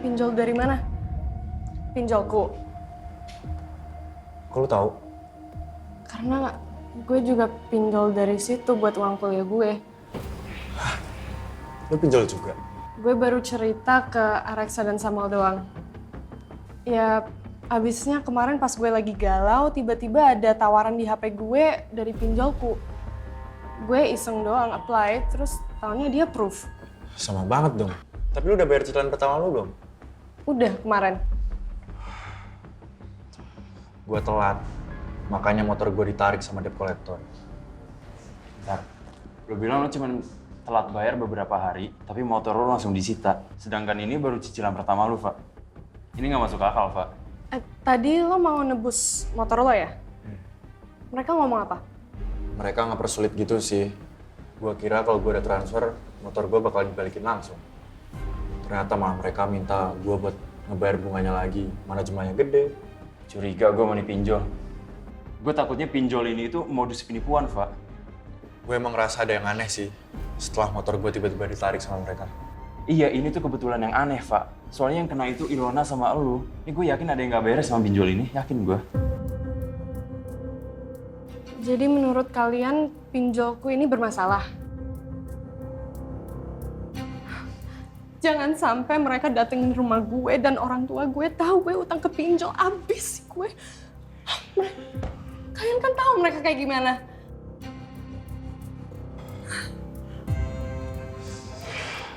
Pinjol dari mana? Pinjolku. Kok lu tahu? Karena gue juga pinjol dari situ buat uang kuliah gue. Lu pinjol juga? Gue baru cerita ke Areksa dan Samuel doang. Ya, abisnya kemarin pas gue lagi galau, tiba-tiba ada tawaran di HP gue dari pinjolku. Gue iseng doang apply, terus taunya dia approve. Sama banget dong. Tapi lu udah bayar cicilan pertama lu belum? Udah kemarin. Gue telat, makanya motor gue ditarik sama debt collector. Bentar, lu bilang lu cuman telat bayar beberapa hari, tapi motor lu langsung disita. Sedangkan ini baru cicilan pertama lu, Pak. Ini nggak masuk akal, Pak. Tadi lo mau nebus motor lo ya? Mereka ngomong apa? Mereka nggak persulit gitu sih. Gue kira kalau gue udah transfer, motor gue bakal dibalikin langsung. Ternyata malah mereka minta gue buat ngebayar bunganya lagi. Mana jumlahnya gede. Curiga gue mau dipinjol. Gue takutnya pinjol ini itu modus penipuan, Pak. Gue emang ngerasa ada yang aneh sih. Setelah motor gue tiba-tiba ditarik sama mereka. Iya, ini tuh kebetulan yang aneh, Pak. Soalnya yang kena itu Ilona sama elu. Ini gue yakin ada yang nggak beres sama pinjol ini. Yakin gue. Jadi menurut kalian pinjolku ini bermasalah? Jangan sampai mereka datengin rumah gue dan orang tua gue tahu gue utang ke pinjol. Abis gue. Kalian kan tahu mereka kayak gimana.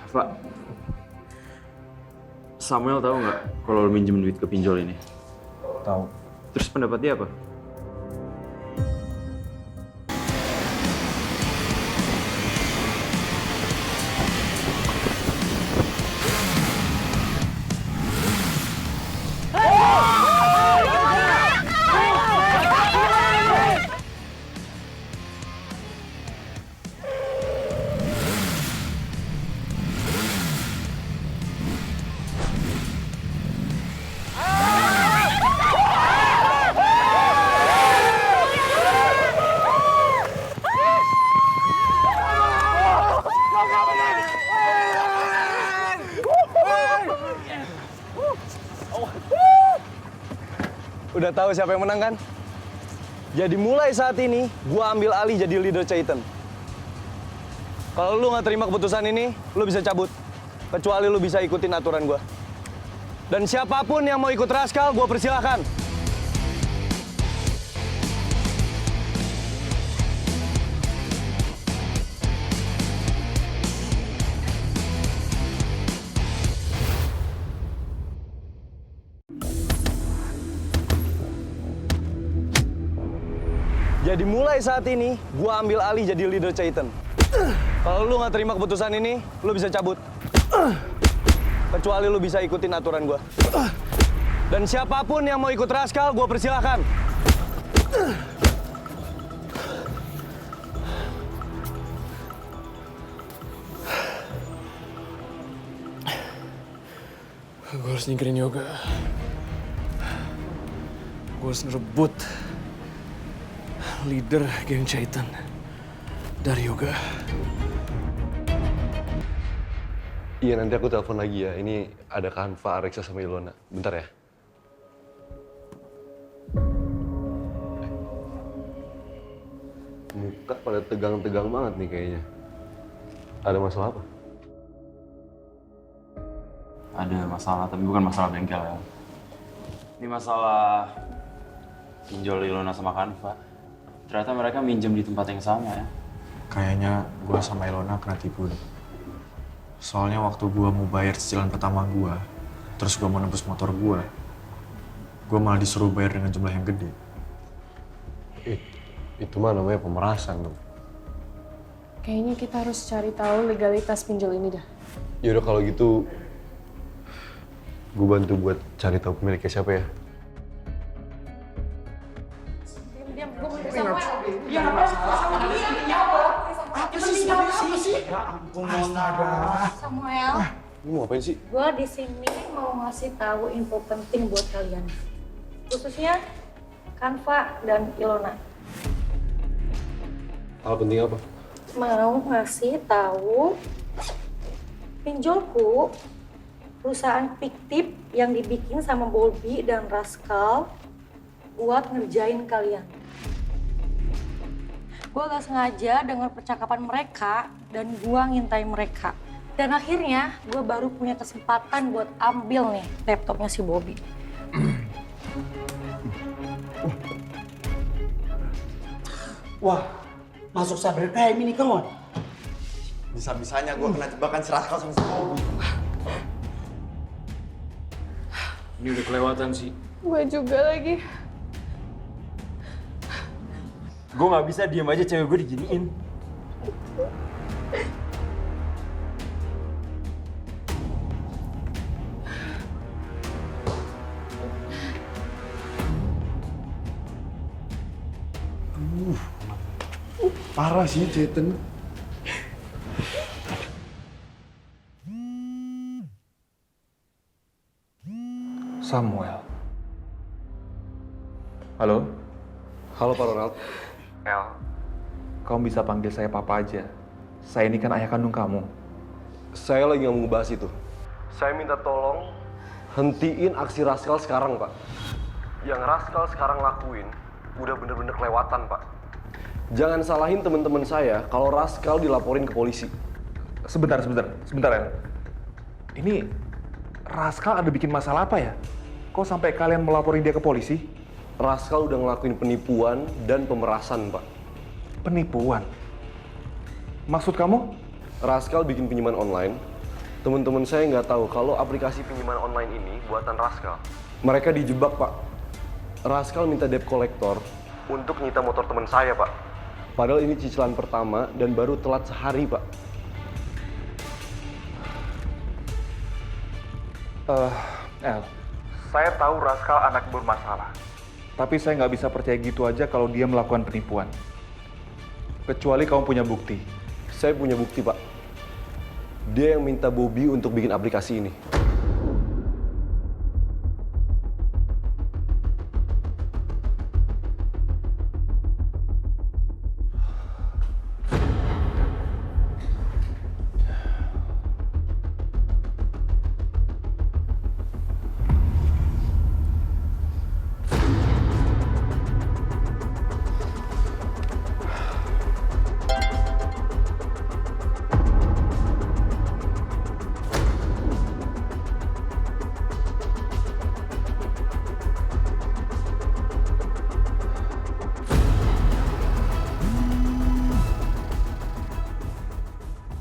Pak, Samuel tahu nggak kalau lo minjem duit ke pinjol ini? Tahu. Terus pendapat dia apa? Udah tahu siapa yang menang kan? Jadi mulai saat ini, gua ambil alih jadi leader Chaitan. Kalau lu nggak terima keputusan ini, lu bisa cabut. Kecuali lu bisa ikutin aturan gua. Dan siapapun yang mau ikut Raskal, gua persilahkan. Jadi mulai saat ini, gua ambil alih jadi leader Chaitan. Kalau lu nggak terima keputusan ini, lu bisa cabut. Kecuali lu bisa ikutin aturan gua. Dan siapapun yang mau ikut Raskal, gua persilahkan. Gue harus nyingkirin Yoga. Gue harus ngerebut leader geng Chaitan dari Yoga. Iya, nanti aku telepon lagi ya. Ini ada Kanva, Areksa sama Ilona. Bentar ya. Muka pada tegang-tegang banget nih kayaknya. Ada masalah apa? Ada masalah, tapi bukan masalah bengkel ya. Ini masalah pinjol Ilona sama Kanva. Ternyata mereka minjem di tempat yang sama ya. Kayaknya gue sama Ilona kena tipu deh. Soalnya waktu gue mau bayar cicilan pertama gue, terus gue mau nebus motor gue malah disuruh bayar dengan jumlah yang gede. Itu mah namanya pemerasan dong. Kayaknya kita harus cari tahu legalitas pinjol ini dah. Yaudah kalau gitu, gue bantu buat cari tahu pemiliknya siapa ya. Samuel, Lu mau ngapain sih? gue di sini mau ngasih tahu info penting buat kalian, khususnya Kanva dan Ilona. Hal penting apa? Mau ngasih tahu pinjolku perusahaan fiktif yang dibikin sama Bobby dan Rascal buat ngerjain kalian. Gue gak sengaja dengar percakapan mereka dan gue ngintai mereka. Dan akhirnya gue baru punya kesempatan buat ambil nih laptopnya si Bobby. Wah, masuk cyber crime ini kawan. Bisa-bisanya gue kena jebakan si Rascal sama si Bobby. Ini udah kelewatan sih. Gue juga lagi. Gue nggak bisa diem aja cewek gue diginiin. Parah sih, Jaden. Samuel. Halo? Halo Pak Ronald. El, kamu bisa panggil saya Papa aja. Saya ini kan ayah kandung kamu. Saya lagi nggak mau ngebahas itu. Saya minta tolong hentiin aksi Rascal sekarang, Pak. Yang Rascal sekarang lakuin udah bener-bener kelewatan, Pak. Jangan salahin teman-teman saya kalau Rascal dilaporin ke polisi. Sebentar El. Ini Rascal ada bikin masalah apa ya? Kok sampai kalian melaporin dia ke polisi? Rascal udah ngelakuin penipuan dan pemerasan, Pak. Penipuan? Maksud kamu? Rascal bikin pinjaman online. Teman-teman saya nggak tahu kalau aplikasi pinjaman online ini buatan Rascal. Mereka dijebak, Pak. Rascal minta debt collector untuk nyita motor teman saya, Pak. Padahal ini cicilan pertama dan baru telat sehari, Pak. El, saya tahu Rascal anak bermasalah. Tapi saya nggak bisa percaya gitu aja kalau dia melakukan penipuan. Kecuali kamu punya bukti. Saya punya bukti, Pak. Dia yang minta Bobby untuk bikin aplikasi ini.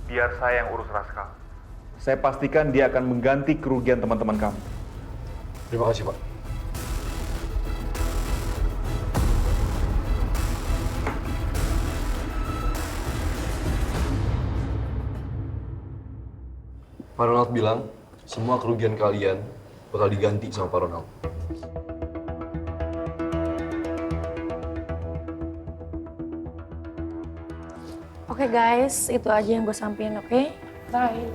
Biar saya yang urus Rascal. Saya pastikan dia akan mengganti kerugian teman-teman kamu. Terima kasih, Pak. Pak Ronald bilang, semua kerugian kalian bakal diganti sama Pak Ronald. Oke guys, itu aja yang gue sampein, oke? Bye.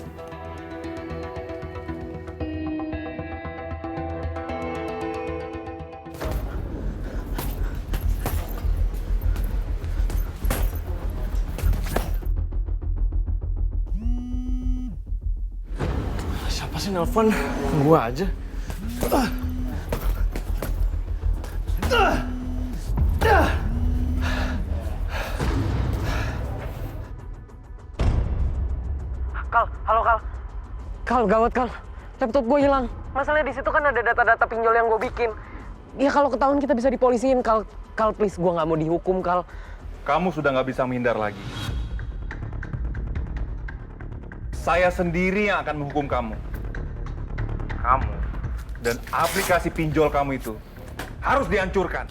Siapa sih nelfon? Gua aja. Kal, halo Kal. Kal, gawat Kal. Laptop gue hilang. Masalahnya di situ kan ada data-data pinjol yang gue bikin. Ya kalau ketahuan kita bisa dipolisiin, Kal. Kal, please, gue nggak mau dihukum, Kal. Kamu sudah nggak bisa menghindar lagi. Saya sendiri yang akan menghukum kamu. Kamu dan aplikasi pinjol kamu itu harus dihancurkan.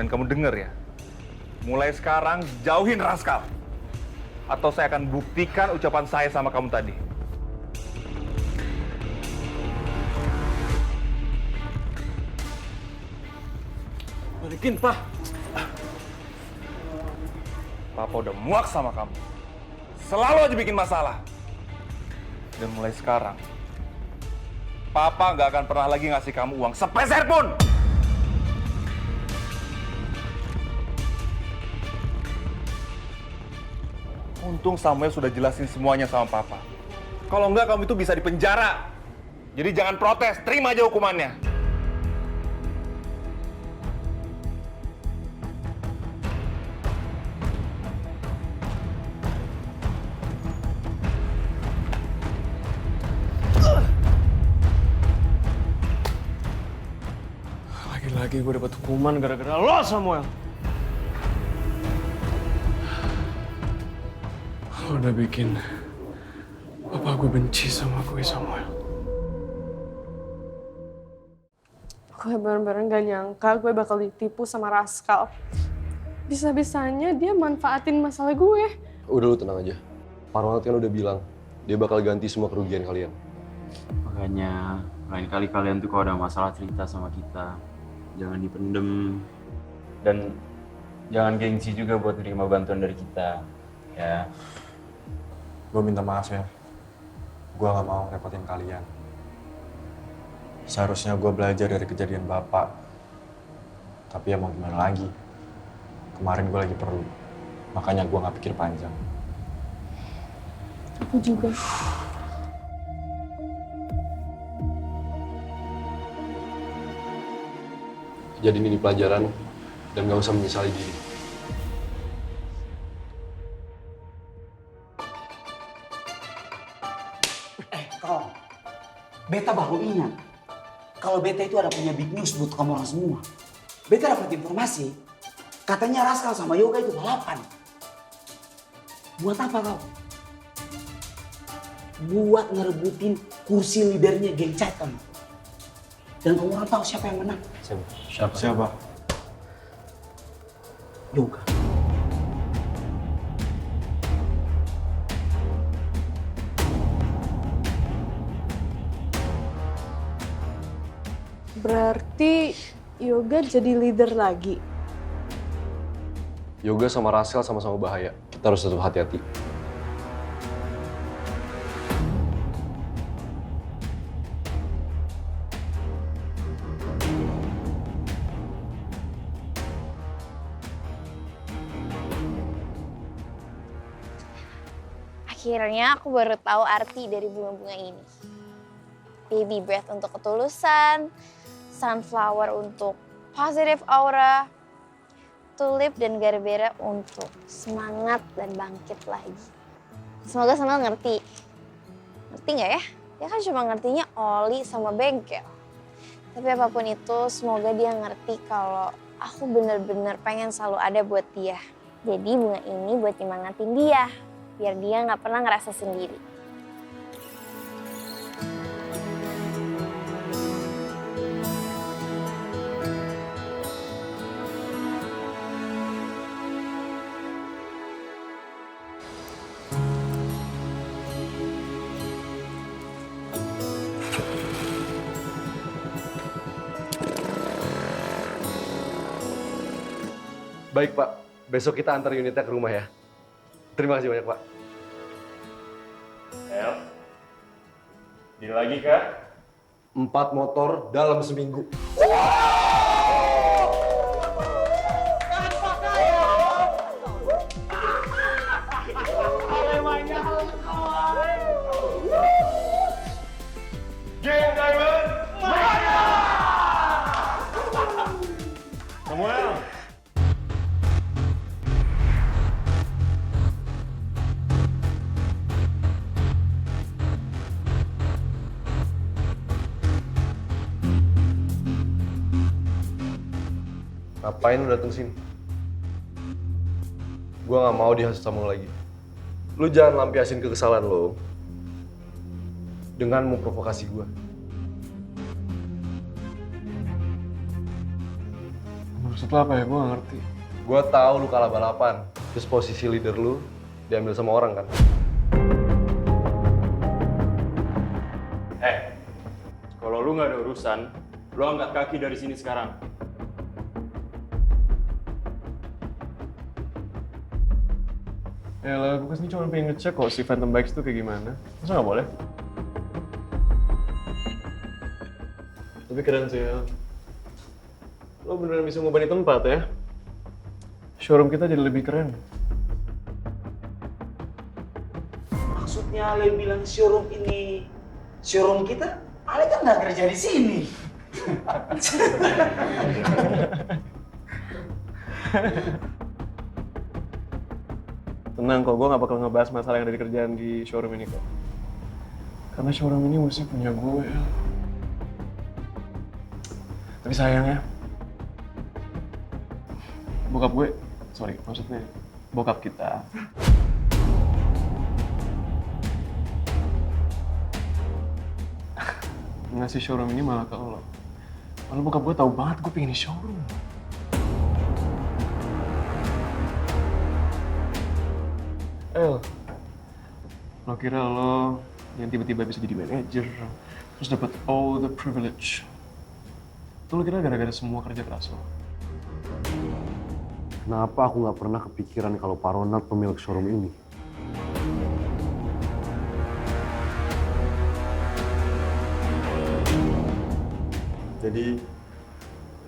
Dan kamu denger ya, mulai sekarang jauhin Raskal. Atau saya akan buktikan ucapan saya sama kamu tadi. Balikin, Pak. Papa udah muak sama kamu. Selalu aja bikin masalah. Dan mulai sekarang, Papa nggak akan pernah lagi ngasih kamu uang sepeser pun. Untung Samuel sudah jelasin semuanya sama Papa. Kalau enggak, kamu itu bisa dipenjara. Jadi jangan protes, terima aja hukumannya. Lagi-lagi gue dapat hukuman gara-gara lo, Samuel. Lo udah bikin papa gue benci sama gue, Samuel. Gue bener-bener gak nyangka gue bakal ditipu sama Raskal. Bisa-bisanya dia manfaatin masalah gue. Udah, lu tenang aja. Parwanat kan udah bilang, dia bakal ganti semua kerugian kalian. Makanya, lain kali kalian tuh kalau ada masalah cerita sama kita. Jangan dipendem. Dan jangan gengsi juga buat nerima bantuan dari kita. Ya. Gue minta maaf ya. Gue gak mau repotin kalian. Seharusnya gue belajar dari kejadian Bapak. Tapi ya mau gimana lagi. Kemarin gue lagi perlu. Makanya gue gak pikir panjang. Aku juga. Jadiin ini pelajaran dan gak usah menyesali diri. Kau, beta baru ingat. Kalau beta itu ada punya big news buat kamu orang semua. Beta dapat informasi, katanya Raskal sama Yoga itu balapan. Buat apa kau? Buat ngerebutin kursi leadernya geng Titan. Dan kamu orang tahu siapa yang menang? Siapa? Yoga. Berarti Yoga jadi leader lagi. Yoga sama Raskal sama-sama bahaya. Kita harus tetap hati-hati. Akhirnya aku baru tahu arti dari bunga-bunga ini. Baby breath untuk ketulusan, sunflower untuk positive aura, tulip dan gerbera untuk semangat dan bangkit lagi. Semoga Samuel ngerti. Ngerti nggak ya? Dia kan cuma ngertinya oli sama bengkel. Tapi apapun itu, semoga dia ngerti kalau aku bener-bener pengen selalu ada buat dia. Jadi bunga ini buat nyemangatin dia, biar dia nggak pernah ngerasa sendiri. Baik, Pak. Besok kita antar unitnya ke rumah ya. Terima kasih banyak, Pak. El, deal lagi, Kak? 4 motor dalam seminggu. Geng Diamond, Maya! Samuel! Ngapain lu dateng sini? Gua nggak mau dihasut sama lu lagi. Lu jangan lampiasin kekesalan lo dengan memprovokasi gua. Menurut Maksud lo apa ya? Gue gak ngerti. Gue tahu lu kalah balapan, terus posisi leader lu diambil sama orang kan? Kalau lu nggak ada urusan, lu angkat kaki dari sini sekarang. Ya lah, gue kesini cuma pengen ngecek kok si Phantom Bikes itu kayak gimana. Masa nggak boleh? Tapi keren sih ya. Lo beneran bisa ngubah di tempat ya? Showroom kita jadi lebih keren. Maksudnya Ale bilang showroom ini showroom kita? Ale kan nggak kerja di sini. Tenang kok, gue gak bakal ngebahas masalah yang ada di kerjaan di showroom ini kok. Karena showroom ini mesti punya gue ya. Tapi sayangnya, bokap gue, maksudnya bokap kita. Ngasih showroom ini malah ke lo. Lalu bokap gue tahu banget gue pengen di showroom. Lo kira lo yang tiba-tiba bisa jadi manajer, terus dapat all the privilege. Itu lo kira gara-gara semua kerja keras lo? Kenapa aku nggak pernah kepikiran kalau Pak Ronald pemilik showroom ini? Jadi,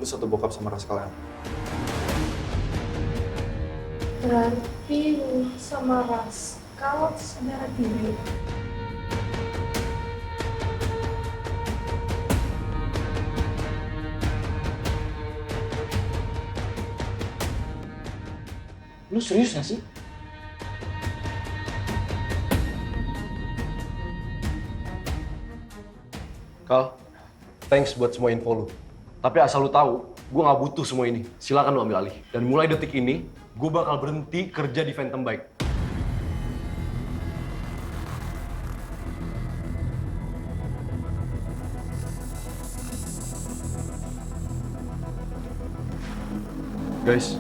lu satu bokap sama Raskal ya? Berarti lu sama Raskal saudara tiri. Lu serius gak sih? Kal, thanks buat semua info lu. Tapi asal lu tahu, gue nggak butuh semua ini. Silakan lu ambil alih. Dan mulai detik ini, gue bakal berhenti kerja di Phantom Bike. Guys,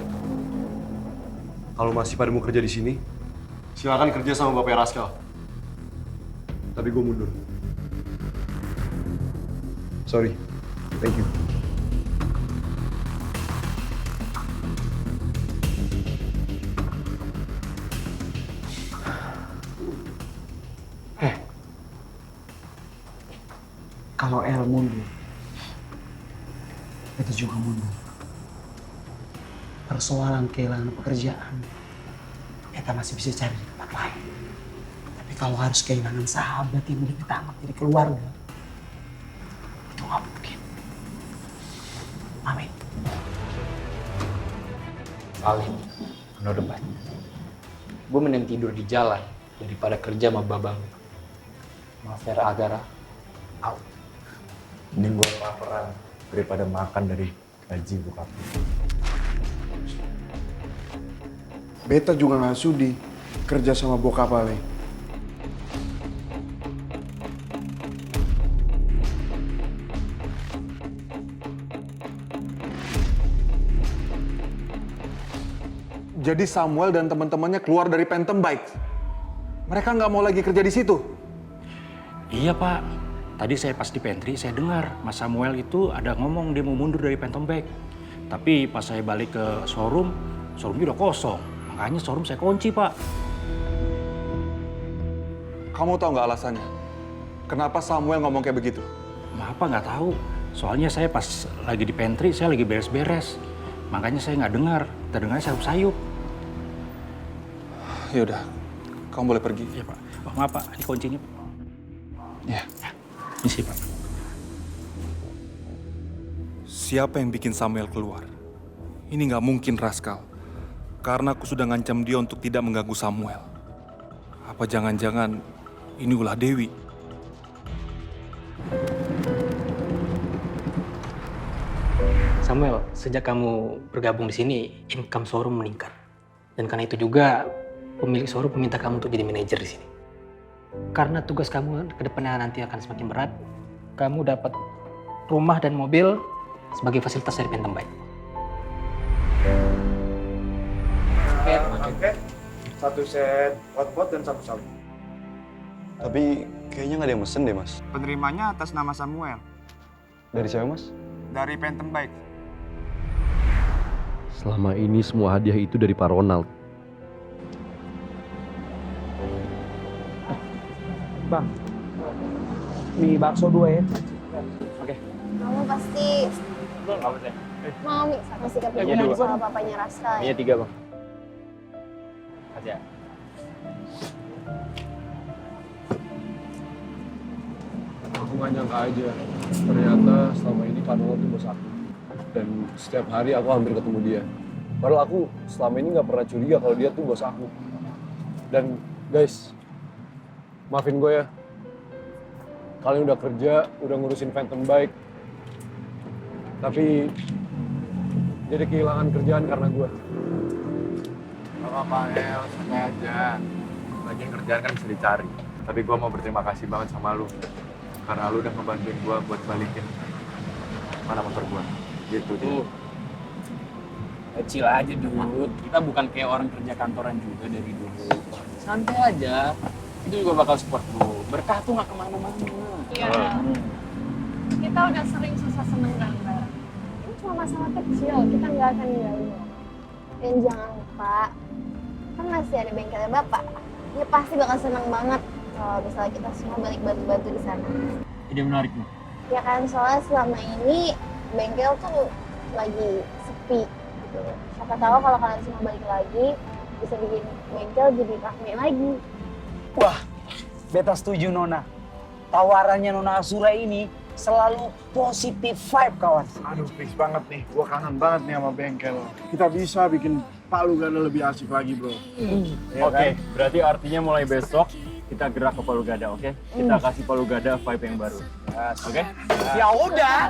kalau masih pada mau kerja di sini, silakan kerja sama Bapak Raskal. Tapi gue mundur. Sorry. Thank you. Kalau El mundur, itu juga mundur. Persoalan kehilangan pekerjaan, kita masih bisa cari di tempat lain. Tapi kalau harus kehilangan sahabat yang udah kita anggap jadi keluarga, itu nggak mungkin. Amin. Paling, no debat. Gue mending tidur di jalan daripada kerja sama babang. Maaf ya Agara, out. Mending gue laparan daripada makan dari gaji bokap. Beta juga nggak sudi kerja sama bokap Ale. Jadi Samuel dan teman-temannya keluar dari Phantom Bike. Mereka nggak mau lagi kerja di situ. Iya Pak, tadi saya pas di pantry saya dengar Mas Samuel itu ada ngomong dia mau mundur dari Phantom Bike. Tapi pas saya balik ke showroomnya udah kosong. Makanya showroom saya kunci Pak. Kamu tahu nggak alasannya? Kenapa Samuel ngomong kayak begitu? Maaf Pak, nggak tahu. Soalnya saya pas lagi di pantry, saya lagi beres-beres. Makanya saya nggak dengar. Terdengarnya sayup-sayup. Yaudah, kamu boleh pergi. Iya Pak. Oh, maaf Pak, ini kuncinya Pak. Ya. Misi Pak. Siapa yang bikin Samuel keluar? Ini nggak mungkin Raskal. Karena aku sudah ngancam dia untuk tidak mengganggu Samuel. Apa jangan-jangan ini ulah Dewi? Samuel, sejak kamu bergabung di sini, income showroom meningkat. Dan karena itu juga pemilik showroom meminta kamu untuk jadi manajer di sini. Karena tugas kamu ke depannya nanti akan semakin berat, kamu dapat rumah dan mobil sebagai fasilitas dari Phantom Bike. Oke. 1 set hotpot dan 1 sabu. Tapi kayaknya nggak ada yang mesen deh, Mas. Penerimanya atas nama Samuel. Dari siapa, Mas? Dari Phantom Bike. Selama ini semua hadiah itu dari Pak Ronald. Bang, mie bakso 2 ya. Oke. Kamu pasti mau sama sikap ibu soal papanya Raska ya? 3, Bang. Aja. Aku gak nyangka aja, ternyata selama ini Pak Ronald tuh bos aku. Dan setiap hari aku hampir ketemu dia. Padahal aku selama ini gak pernah curiga kalau dia tuh bos aku. Dan guys, maafin gue ya. Kalian udah kerja, udah ngurusin Phantom Bike. Tapi jadi kehilangan kerjaan karena gue. Gak apa-apa, El. Santai aja. Lagian kerjaan kan bisa dicari. Tapi gue mau berterima kasih banget sama lu. Karena lu udah ngebantuin gue buat balikin mana motor gue. Gitu deh. Kecil aja, Dut. Kita bukan kayak orang kerja kantoran juga dari dulu. Santai aja. Itu juga bakal support lu. Berkah tuh gak kemana-mana. Iya. Kita udah sering susah seneng bareng. Ini cuma masalah kecil, kita nggak akan ninggalin lo. Dan jangan lupa, kan masih ada bengkelnya Bapak. Dia pasti bakal seneng banget kalau misalnya kita semua balik bantu-bantu di sana. Ide menarik nih. Ya kan, soalnya selama ini bengkel tuh lagi sepi gitu. Siapa tahu kalau kalian semua balik lagi, bisa bikin bengkel jadi rame lagi. Wah, beta setuju Nona. Tawarannya Nona Azura ini selalu positif vibe kawan. Aduh, fix banget nih. Gua kangen banget nih sama bengkel. Kita bisa bikin Palu Gada lebih asik lagi, bro. Ya Oke, kan? berarti artinya mulai besok kita gerak ke Palu Gada, oke? Kita kasih Palu Gada vibe yang baru. Oke? Ya udah,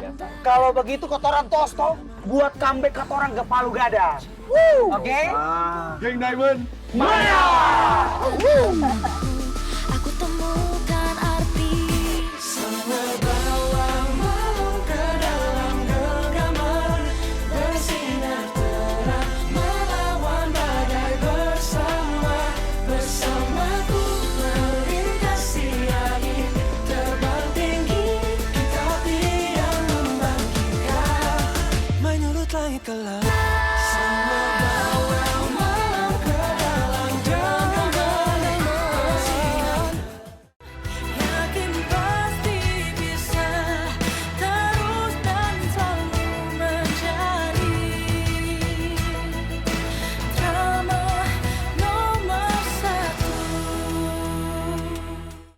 kalau begitu kotoran Tosto buat comeback kotoran ke Palu Gada. Oke? Geng Diamond. Maya!